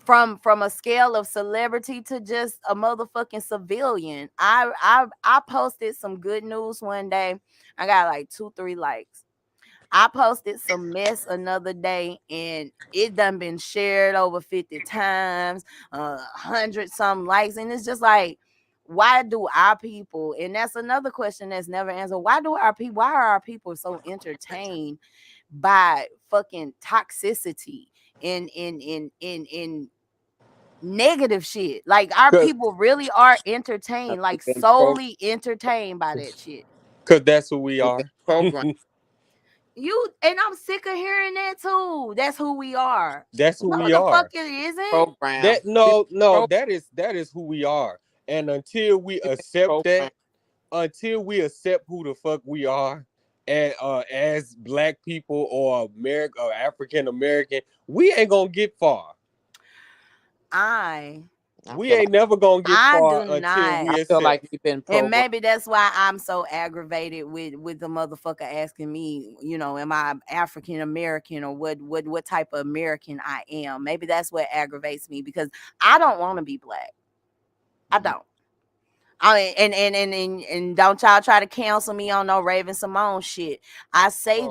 from a scale of celebrity to just a motherfucking civilian. I posted some good news one day. I got like 2-3 likes. I posted some mess another day, and it done been shared over 50 times, 100 some likes, and it's just like, why do our people, and that's another question that's never answered, why are our people so entertained by fucking toxicity in negative shit? Like, our people really are entertained, like solely entertained by that shit. Because that's who we are. And I'm sick of hearing that too. That's who we are. That's who we the are. Fuck it isn't. That is who we are. And until we accept that, until we accept who the fuck we are, and as black people or American or African American, we ain't gonna get far. We ain't never gonna get far until we accept. Feel like we've been and maybe that's why I'm so aggravated with the motherfucker asking me, you know, am I African American or what type of American I am? Maybe that's what aggravates me, because I don't want to be black. I don't. I mean, and don't y'all try to cancel me on no Raven Simone shit. I say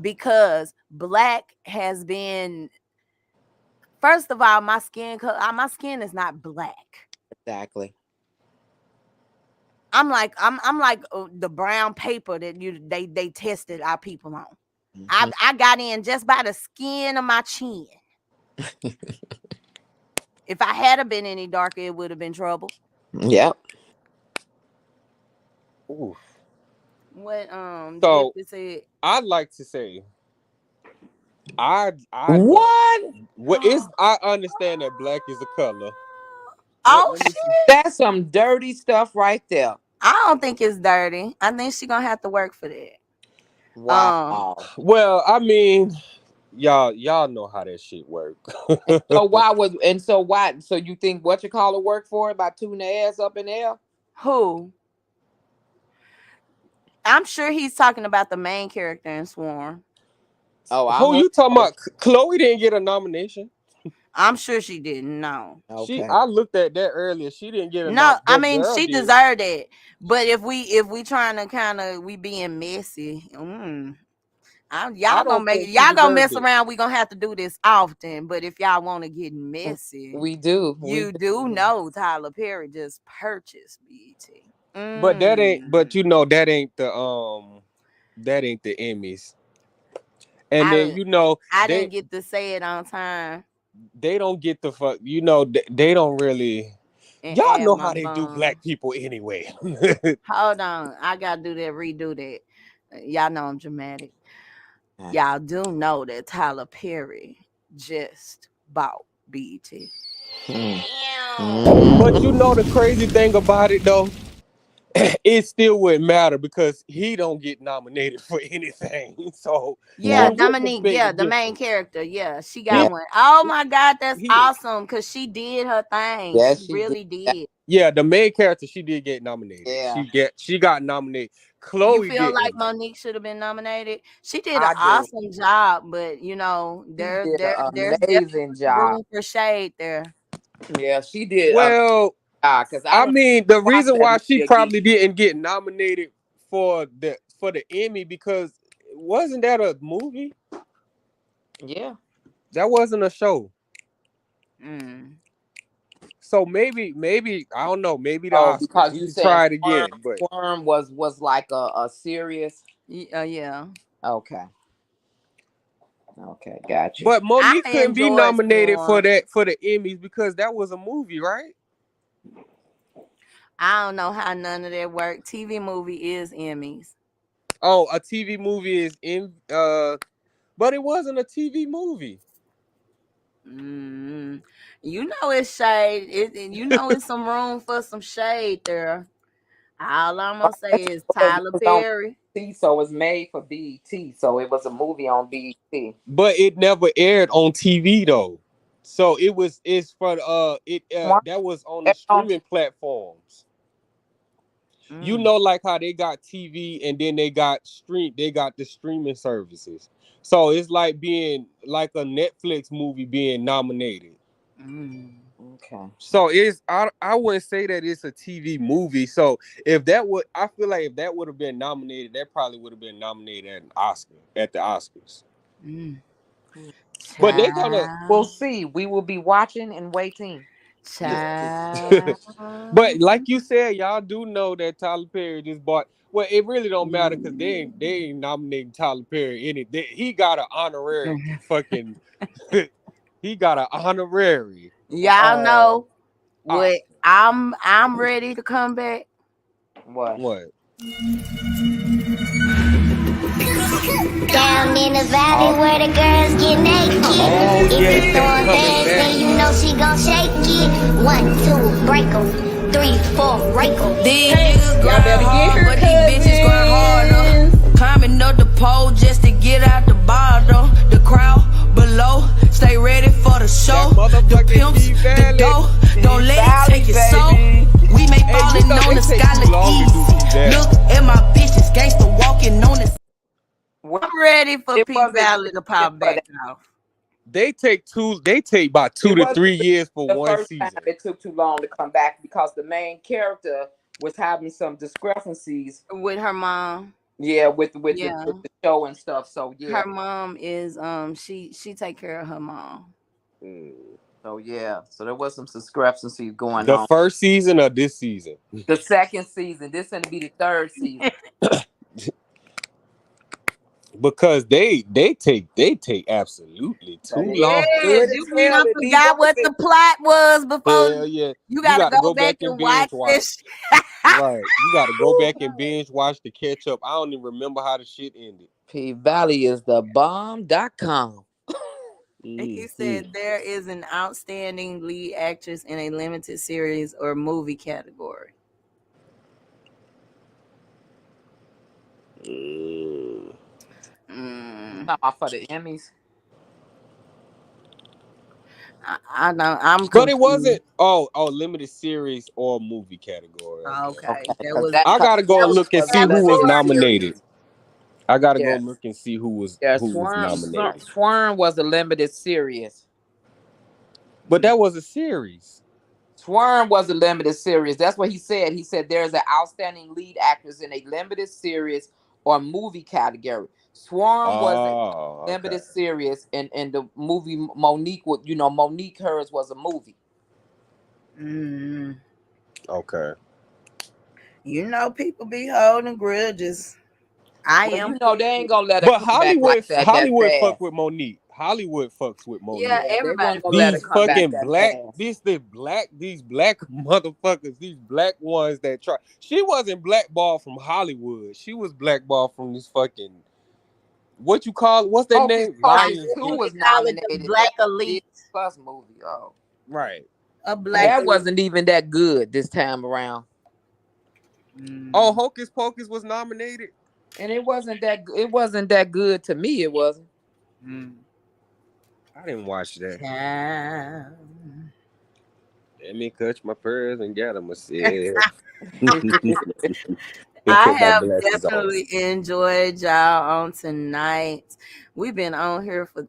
because black has been, first of all, my skin is not black. Exactly. I'm like the brown paper that they tested our people on. I got in just by the skin of my chin. If I had been any darker, it would have been trouble. Yep. Ooh. What So Dipsy said. I'd like to say, I What? is I understand that black is a color. Oh Let me shit. see. That's some dirty stuff right there. I don't think it's dirty. I think she gonna have to work for that. Wow. Well, I mean, y'all know how that shit work. So you think what you call it work for it by tooting their ass up in there? Who? I'm sure he's talking about the main character in Swarm. Oh, Who you talking about? Chloe didn't get a nomination. I'm sure she didn't. No. I looked at that earlier. She didn't get a No, I that mean girl she did. deserved it. But if we trying to kind of we being messy, y'all gonna mess around. We gonna have to do this often. But if y'all want to get messy, we do. You do know Tyler Perry just purchased BET. But that ain't. But you know that ain't the Emmys. And then I didn't get to say it on time. They don't get the fuck. They don't really. Y'all know how they do black people anyway. Hold on, I gotta do that. Redo that. Y'all know I'm dramatic. Y'all do know that Tyler Perry just bought BET. But you know the crazy thing about it though, it still wouldn't matter because he don't get nominated for anything. So Dominique, the main character, she got one. Oh my God, that's awesome because she did her thing. Yeah, she really did. Yeah, the main character, she did get nominated. Yeah. She got nominated. Chloe You feel didn't. like Monique should have been nominated? She did I an do. awesome job, but there's amazing job. room for shade there. Yeah, she did. Well, because I mean, the reason why she probably didn't get nominated for the Emmy because wasn't that a movie? Yeah, that wasn't a show. So maybe I don't know. Maybe the Oscars. Because you said try it again. But Swarm was like a series. Yeah. Okay, got you. But Monique couldn't be nominated for the Emmys because that was a movie, right? I don't know how none of that worked. TV movie is Emmys. Oh, a TV movie is but it wasn't a TV movie. You know it's shade. It's some room for some shade there. All I'm gonna say is Tyler Perry. So it was made for BET. So it was a movie on BET. But it never aired on TV though. So it's for that was on the streaming platforms. You know, like how they got TV and then they got the streaming services. So it's like being like a Netflix movie being nominated. Okay. So I wouldn't say that it's a TV movie. So I feel like if that would have been nominated, that probably would have been nominated at the Oscars. But they're gonna. We'll see. We will be watching and waiting. But like you said, y'all do know that Tyler Perry just bought. Well, it really don't matter because they ain't nominating Tyler Perry. He got an honorary fucking. He got an honorary. Y'all know what? I'm ready to come back. What? Down in the valley where the girls get naked. If it's throwing bags, then you know she gon' shake it. 1, 2, break 'em. 3, 4, break 'em. These niggas grind hard, but these bitches grind harder. Climbing up the pole just to get out the bottom. The crowd below, stay ready for the show. The pimps, the dough, don't let it take your soul. We make ballin' on the Skylar easy. Look at my bitches, gangsta walking on the. I'm ready for P Valley to pop back off. They take about 2 to 3 years for one season. It took too long to come back because the main character was having some discrepancies with her mom. Yeah, with the show and stuff. So yeah, her mom is she take care of her mom. So yeah, so there was some discrepancies going on. The first season or this season? The second season. This gonna be the third season. Because they take absolutely too long. You forgot what the plot was before. Yeah. You gotta go back and watch this. Right. You got to go back and binge watch the catch up. I don't even remember how the shit ended. P Valley is the bomb.com. He said there is an outstanding lead actress in a limited series or movie category. Talking about for the Emmys. I don't. I'm But confused. it wasn't limited series or movie category. Okay. That 'cause was. that- I gotta go that look and was see who was limited nominated. I gotta go Yeah. look and see who was Swarm, nominated. Swarm was a limited series. But that was a series. Swarm was a limited series. That's what he said. He said there's an outstanding lead actress in a limited series or movie category. Swarm was a limited series, and the movie Monique would, Monique hers was a movie. Okay. People be holding grudges. They ain't gonna let her But come back like that. Hollywood that fuck fast. with Monique. Hollywood fucks with Monique. Yeah, They everybody. weren't gonna let her These come back fucking that black, fast. these black motherfuckers, these black ones that try. She wasn't blackballed from Hollywood. She was blackballed from this fucking, what you call, what's that name? Pocus 2 was nominated. Black That Elite Plus movie. Oh, Right. A black. that wasn't even that good this time around. Oh, Hocus Pocus was nominated, and it wasn't that. It wasn't that good to me. It wasn't. I didn't watch that. Yeah. Let me catch my pearls and get them myself. I have definitely enjoyed y'all on tonight. We've been on here for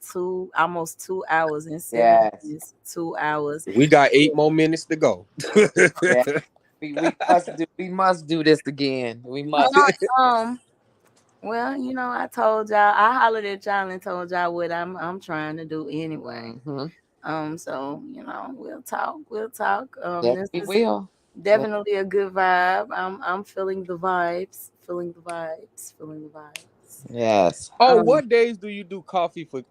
almost 2 hours and 7 minutes. 2 hours. We got 8 more minutes to go. We must do this again. We must. Well, I told y'all, I hollered at y'all and told y'all what I'm trying to do anyway. So we'll talk. Yes, we will. Definitely a good vibe. I'm feeling the vibes. Yes. Oh, what days do you do coffee with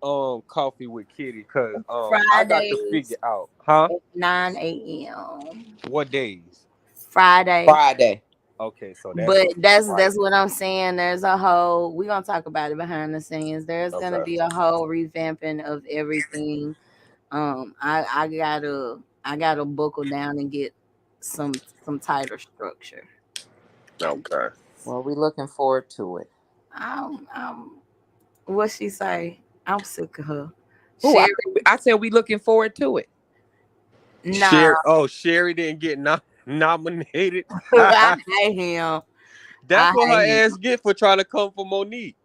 Kitty? Because I got to figure out. Huh? 9 a.m. What days? Friday. Okay, so that's what I'm saying. There's a whole, we're gonna talk about it behind the scenes. There's gonna be a whole revamping of everything. I gotta buckle down and get some tighter structure. Okay. Well, we're looking forward to it. What she say? I'm sick of her. I said we looking forward to it. Nah. Sherry didn't get nominated. I hate him. That's what her ass get for trying to come for Monique.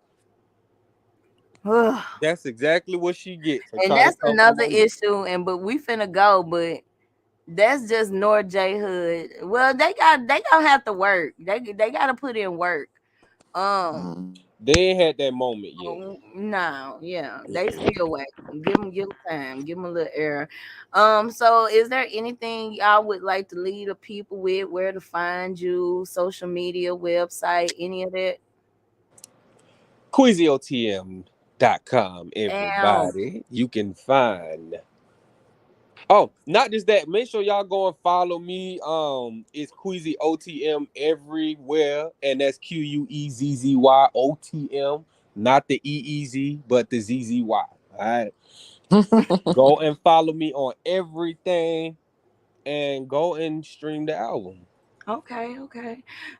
That's exactly what she gets. And that's another issue. But we finna go. But that's just North J Hood. Well, they gonna have to work. They gotta put in work. They ain't had that moment yet. No, yeah, they still waiting. Give them time. Give them a little air. So is there anything y'all would like to lead the people with? Where to find you? Social media, website, any of that? QueasyOTM.com, everybody. You can find. Oh, not just that. Make sure y'all go and follow me. It's Queasy OTM everywhere, and that's QUEZZYOTM, not the EEZ, but the ZZY. All right. Go and follow me on everything, and go and stream the album. Okay.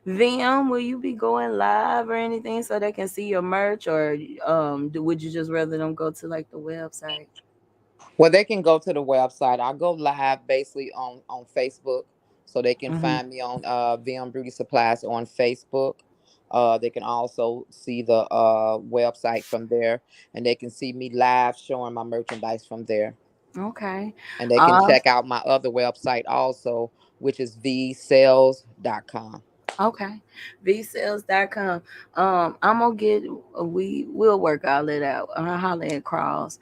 VM, will you be going live or anything so they can see your merch, or would you just rather them go to like the website? Well, they can go to the website. I go live basically on Facebook, so they can find me on VM Beauty Supplies on Facebook. They can also see the website from there, and they can see me live showing my merchandise from there. Okay. And they can check out my other website also, which is vsales.com. Okay. vsales.com. I'm gonna get, we'll work all that out. I'll holler at Cross.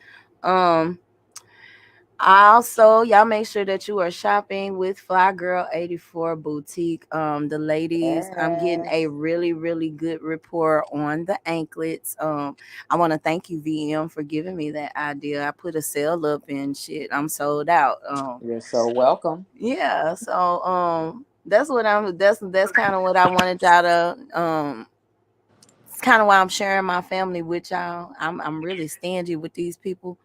Also, y'all make sure that you are shopping with Fly Girl 84 Boutique. The ladies, I'm getting a really, really good report on the anklets. I want to thank you, VM, for giving me that idea. I put a sale up and shit. I'm sold out. You're so welcome. Yeah. So that's what that's kind of what I wanted y'all to it's kind of why I'm sharing my family with y'all. I'm really stingy with these people,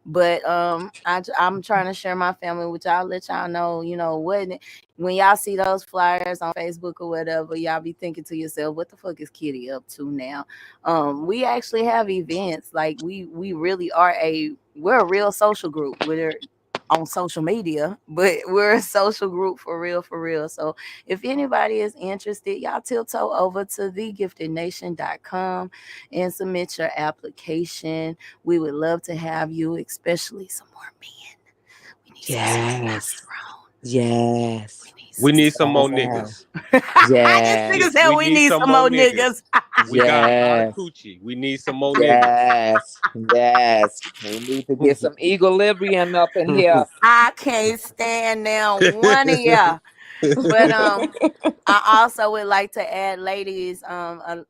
but I'm trying to share my family with y'all, let y'all know, you know, when y'all see those flyers on Facebook or whatever, y'all be thinking to yourself, what the fuck is Kitty up to now? We actually have events, like we really are we're a real social group. We're on social media, but we're a social group for real. So if anybody is interested, y'all tiptoe over to thegiftednation.com and submit your application. We would love to have you, especially some more men. We need Yes. Yes. We need some more niggas. Yes. Niggas said we need some more niggas. We got a lot of coochie. We need some more niggas. Yes. We need to get some equilibrium up in here. I can't stand now one of y'all. But I also would like to add, ladies, a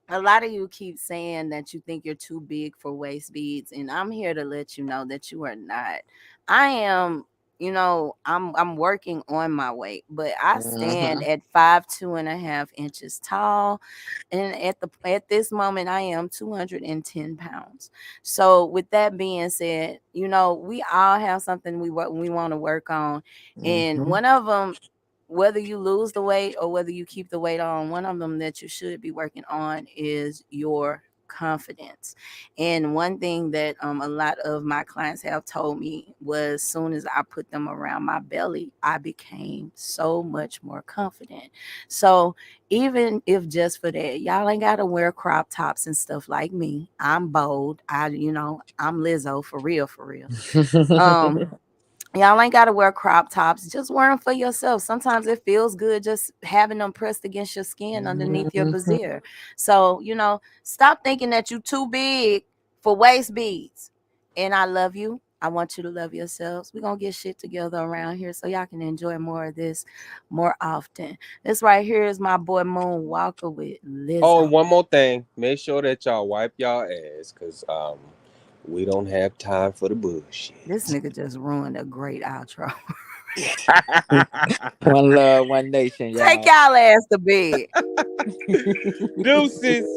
lot of you keep saying that you think you're too big for waist beads, and I'm here to let you know that you are not. I am, you know, I'm working on my weight, but I stand at 5'2.5 inches tall, and at this moment I am 210 pounds. So with that being said, you know, we all have something we want to work on, and one of them, whether you lose the weight or whether you keep the weight on, one of them that you should be working on is your confidence. And one thing that a lot of my clients have told me was, as soon as I put them around my belly, I became so much more confident. So even if just for that, y'all ain't gotta wear crop tops and stuff like me. I'm bold. I'm Lizzo for real. Y'all ain't got to wear crop tops. Just wear them for yourself. Sometimes it feels good just having them pressed against your skin underneath your brassiere. So, you know, stop thinking that you're too big for waist beads. And I love you. I want you to love yourselves. We're going to get shit together around here so y'all can enjoy more of this more often. This right here is my boy Moon Walker with Lizzo. Oh, and one more thing. Make sure that y'all wipe y'all ass, because we don't have time for the bullshit. This nigga just ruined a great outro. One love, one nation, y'all. Take y'all ass to bed. Deuces.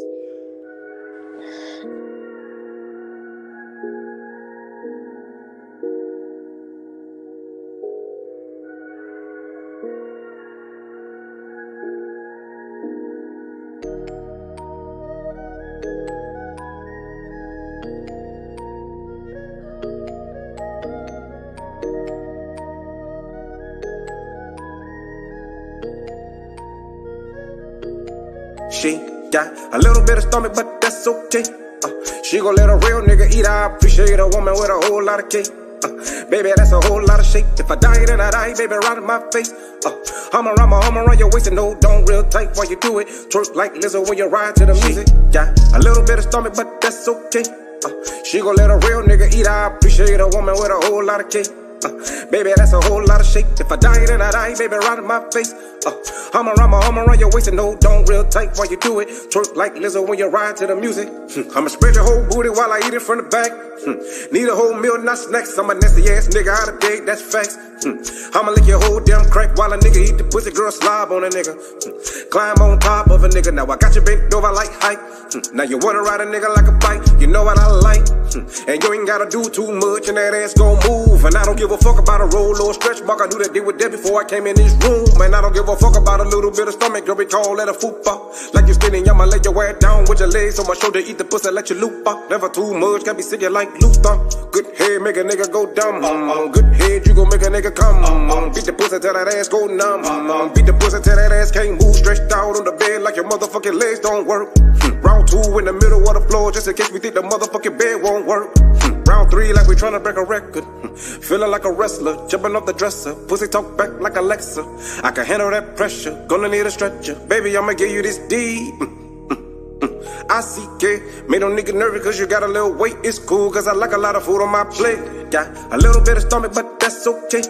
She got a little bit of stomach, but that's okay. She gon' let a real nigga eat. I appreciate a woman with a whole lot of cake. Baby, that's a whole lot of shake. If I die, then I die, baby, right in my face. I'm around your waist and no, don't real tight while you do it. Twerk like Lizzo when you ride to the music. Got a little bit of stomach, but that's okay. She gon' let a real nigga eat. I appreciate a woman with a whole lot of cake. Baby, that's a whole lot of shake. If I die, then I die, baby, right in my face. I'm around your waist and no, don't real tight while you do it. Twerk like Lizzo when you ride to the music. I'ma spread your whole booty while I eat it from the back. Need a whole meal, not snacks. I'm a nasty ass nigga out of date, that's facts. I'ma lick your whole damn crack while a nigga eat the pussy, girl slob on a nigga. Climb on top of a nigga, now I got you bent over like height. Now you wanna ride a nigga like a bike, you know what I like. And you ain't gotta do too much and that ass gon' move. And I don't give a fuck about a roll or a stretch mark. I knew that deal with that before I came in this room. And I don't give a fuck about a little bit of stomach, girl, we call that a fupa. Like you spinning, I'ma lay your ass down with your legs on my shoulder, eat the pussy, let you loop up. Never too much, can't be sick like Luther. Good head, make a nigga go dumb. Good head, you gon' make a nigga come. Beat the pussy till that ass go numb. Beat the pussy till that ass can't move. Stretched out on the bed like your motherfucking legs don't work. Round 2 in the middle of the floor, just in case we think the motherfucking bed won't work. Round 3 like we tryna break a record. Feeling like a wrestler, jumping off the dresser. Pussy talk back like Alexa. I can handle that pressure, gonna need a stretcher. Baby, I'ma give you this D. I-C-K, made no nigga nervous cause you got a little weight. It's cool cause I like a lot of food on my plate. Got a little bit of stomach, but that's okay.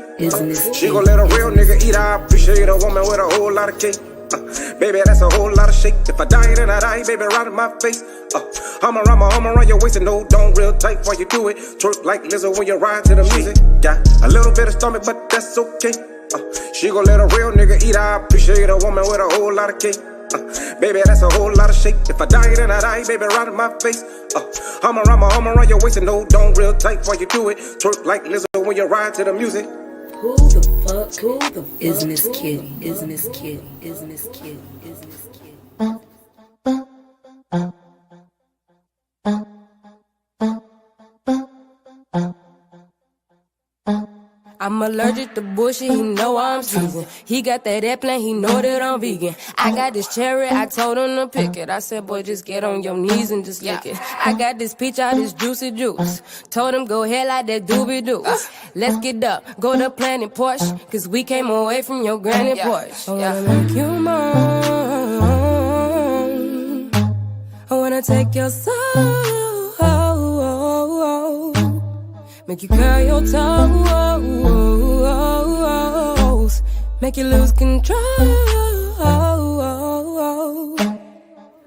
She gon' let a real nigga eat. I appreciate a woman with a whole lot of cake. Baby, that's a whole lot of shake. If I die, then I die, baby, right in my face. I'm around your waist and no, don't real tight while you do it. Twerk like Lizzo when you ride to the music. Got a little bit of stomach, but that's okay. She gon' let a real nigga eat. I appreciate a woman with a whole lot of cake. Baby, that's a whole lot of shake. If I die, then I die, baby, right in my face. I'ma run your waist and hold on real tight while you do it. Twerk like Lizzo when you ride to the music. Who the fuck is Miss Kitty? Is Miss Kitty? Is Miss Kitty? Is Miss Kitty? I'm allergic to bullshit, he know I'm seasoned. He got that airplane, he know that I'm vegan. I got this cherry, I told him to pick it. I said, boy, just get on your knees and just lick it. I got this peach out, this juicy juice. Told him go ahead like that doobie-doo. Let's get up, go to Planet Porsche, cause we came away from your granny porch. I wanna make you mine. I wanna take your soul. Make you curl your toes, make you lose control.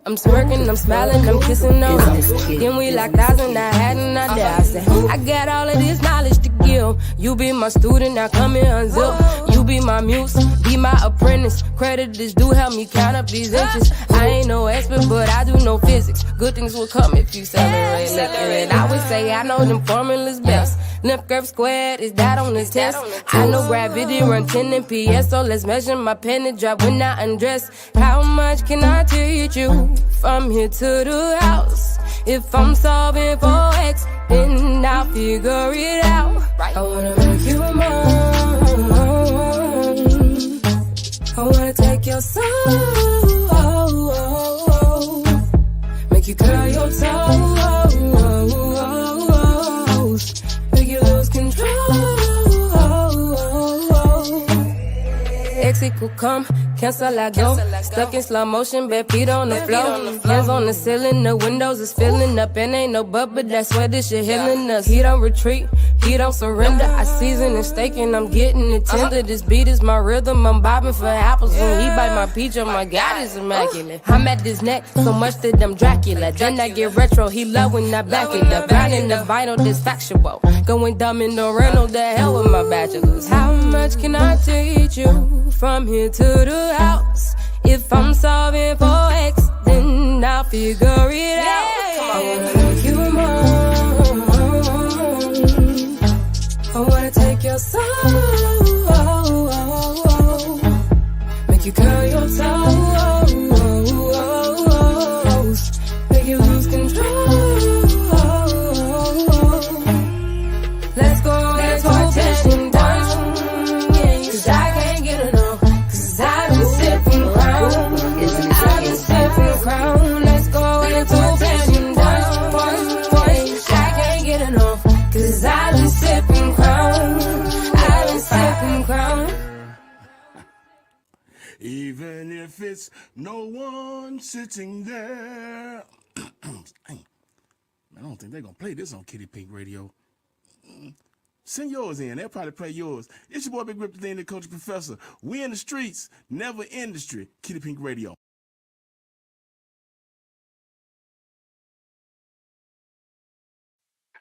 I'm smirking, I'm smiling, I'm kissing on her. Then we locked eyes and I had an idea. I said, I got all of this knowledge to give. You be my student, now come here unzip. You be my muse, be my apprentice. Creditors do help me count up these inches. I ain't no expert, but I do know physics. Good things will come if you celebrate liquor. And I would say I know them formulas best. Left curve squared, is that on the test? I know gravity run 10 in PS, so let's measure my penny drop when I undress. How much can I teach you from here to the house? If I'm solving for X, then I'll figure it out. I wanna make you mine. I wanna take your soul, make you curl your toes, make you lose control. Exit could come, cancel I go. Stuck in slow motion, bare feet on the floor. Hands on the ceiling, the windows is filling up. And ain't no but that's where this shit healing us. He don't retreat, he don't surrender. I season and steak and I'm getting it tender. This beat is my rhythm, I'm bobbing for apples. When he bite my peach, oh my God, it's immaculate. I'm at this neck, so much that I'm Dracula. Then I get retro, he love when I back it up. Grinding the vinyl, this factual. Going dumb in the rental, the hell with my bachelors. How much can I teach you from here to the house? If I'm solving for X, then I'll figure it out. I wanna make you mine. I wanna take your soul, make you curl your toes, make you lose control. Let's go attention down, cause I can't get enough, cause I've been sipping crown, I've been sipping crown. Let's go attention down, I can't get enough, cause I've been sipping crown, I've been sipping crown. Even if it's no one sitting there. I don't think they're gonna play this on Kitty Pink Radio. Send yours in. They'll probably play yours. It's your boy Big Rip, the thing, the Culture Professor. We in the streets, never industry. Kitty Pink Radio.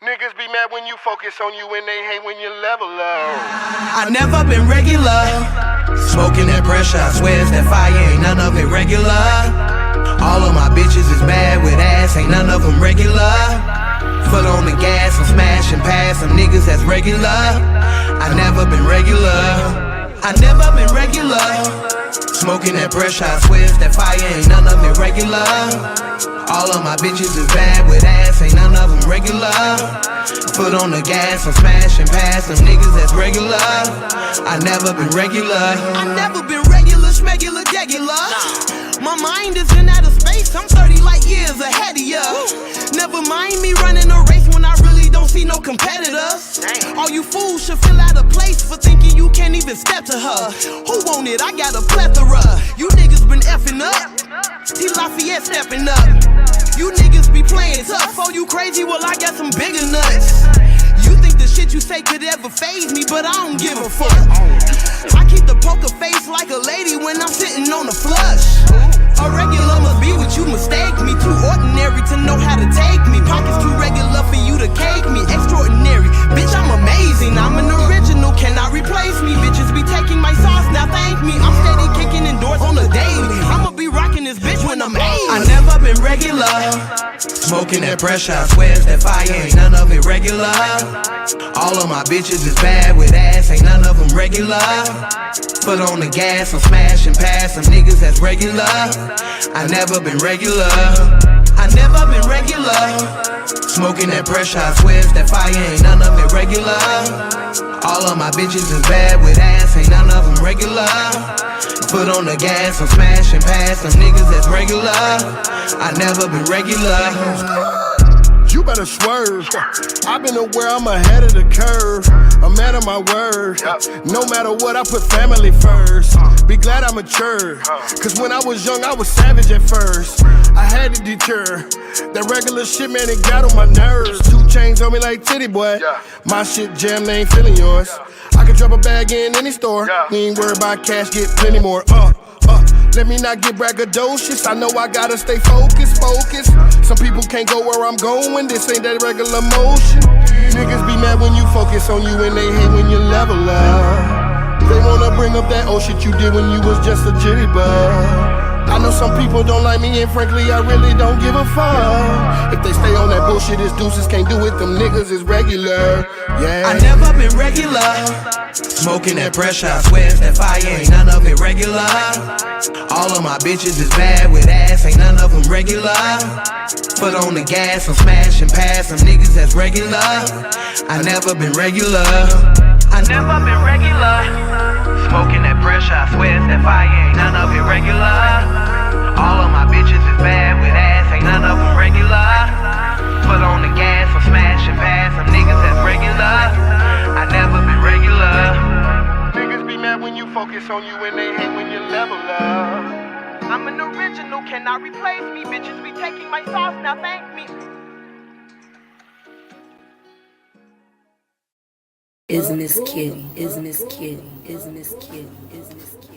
Niggas be mad when you focus on you and they hate when you level up. I never been regular. Smoking that pressure, I swear it's that fire, ain't none of it regular. All of my bitches is bad with ass, ain't none of them regular. Foot on the gas, I'm smashing past some niggas that's regular. I never been regular. I never been regular. Smoking that pressure, I swear it's that fire, ain't none of it regular. All of my bitches is bad with ass, ain't none of them regular. Foot on the gas, I'm smashing past some niggas that's regular. I never been regular. I never been regular, schmegular, degular. My mind is in outer space, I'm 30 light years ahead of ya. Never mind me running a race when I really don't see no competitors. All you fools should feel out of place for thinking you can't even step to her. Who want it? I got a plethora. You niggas been effing up. T. Lafayette stepping up. You niggas be playing tough. Oh, you crazy? Well, I got some bigger nuts. You think the shit you say could ever faze me, but I don't give a fuck. I keep the poker face like a lady when I'm sitting on the flush. A regular must be what you mistake me. Too ordinary to know how to take me. Pockets too regular for you to cake me. Extraordinary, bitch, I'm amazing. I'm an original, cannot replace me. Bitches be taking my Smoking that pressure, I swear it's that fire, ain't none of it regular. All of my bitches is bad with ass, ain't none of them regular. Foot on the gas, I'm smashing past some niggas that's regular. I never been regular, I never been regular. Smoking that pressure, I swear it's that fire, ain't none of it regular. All of my bitches is bad with ass, ain't none of them regular. Foot on the gas, I'm smashing past some niggas that's regular. I never been regular. You better swerve. I've been aware I'm ahead of the curve. A man of my word. No matter what, I put family first. Be glad I matured. Cause when I was young, I was savage at first. I had to deter. That regular shit, man, it got on my nerves. 2 chains on me like titty boy. My shit jam, they ain't feeling yours. I can drop a bag in any store. We ain't worried about cash, get plenty more. Let me not get braggadocious. I know I gotta stay focused. Some people can't go where I'm going. This ain't that regular motion. Niggas be mad when you focus on you and they hate when you level up. They wanna bring up that old shit you did when you was just a jitterbug. I know some people don't like me and frankly I really don't give a fuck. If they stay on that bullshit, it's deuces, can't do it, them niggas is regular. Yeah. I never been regular. Smoking that pressure, I swear it's that fire, ain't none of it regular. All of my bitches is bad with ass, ain't none of them regular. Foot on the gas, I'm smashing past some niggas that's regular. I never been regular. I never been regular. Smoking that pressure, I swear it's that fire, ain't none of it regular. All of my bitches is bad with ass, ain't none of them regular. Foot on the gas, I'm smashing past some niggas that's regular. I never been regular. Niggas be mad when you focus on you and they hate when you level up. I'm an original, cannot replace me. Bitches be taking my sauce, now thank me. Isn't this kitty? Isn't this kitty? Isn't this kitty? Isn't this kitty?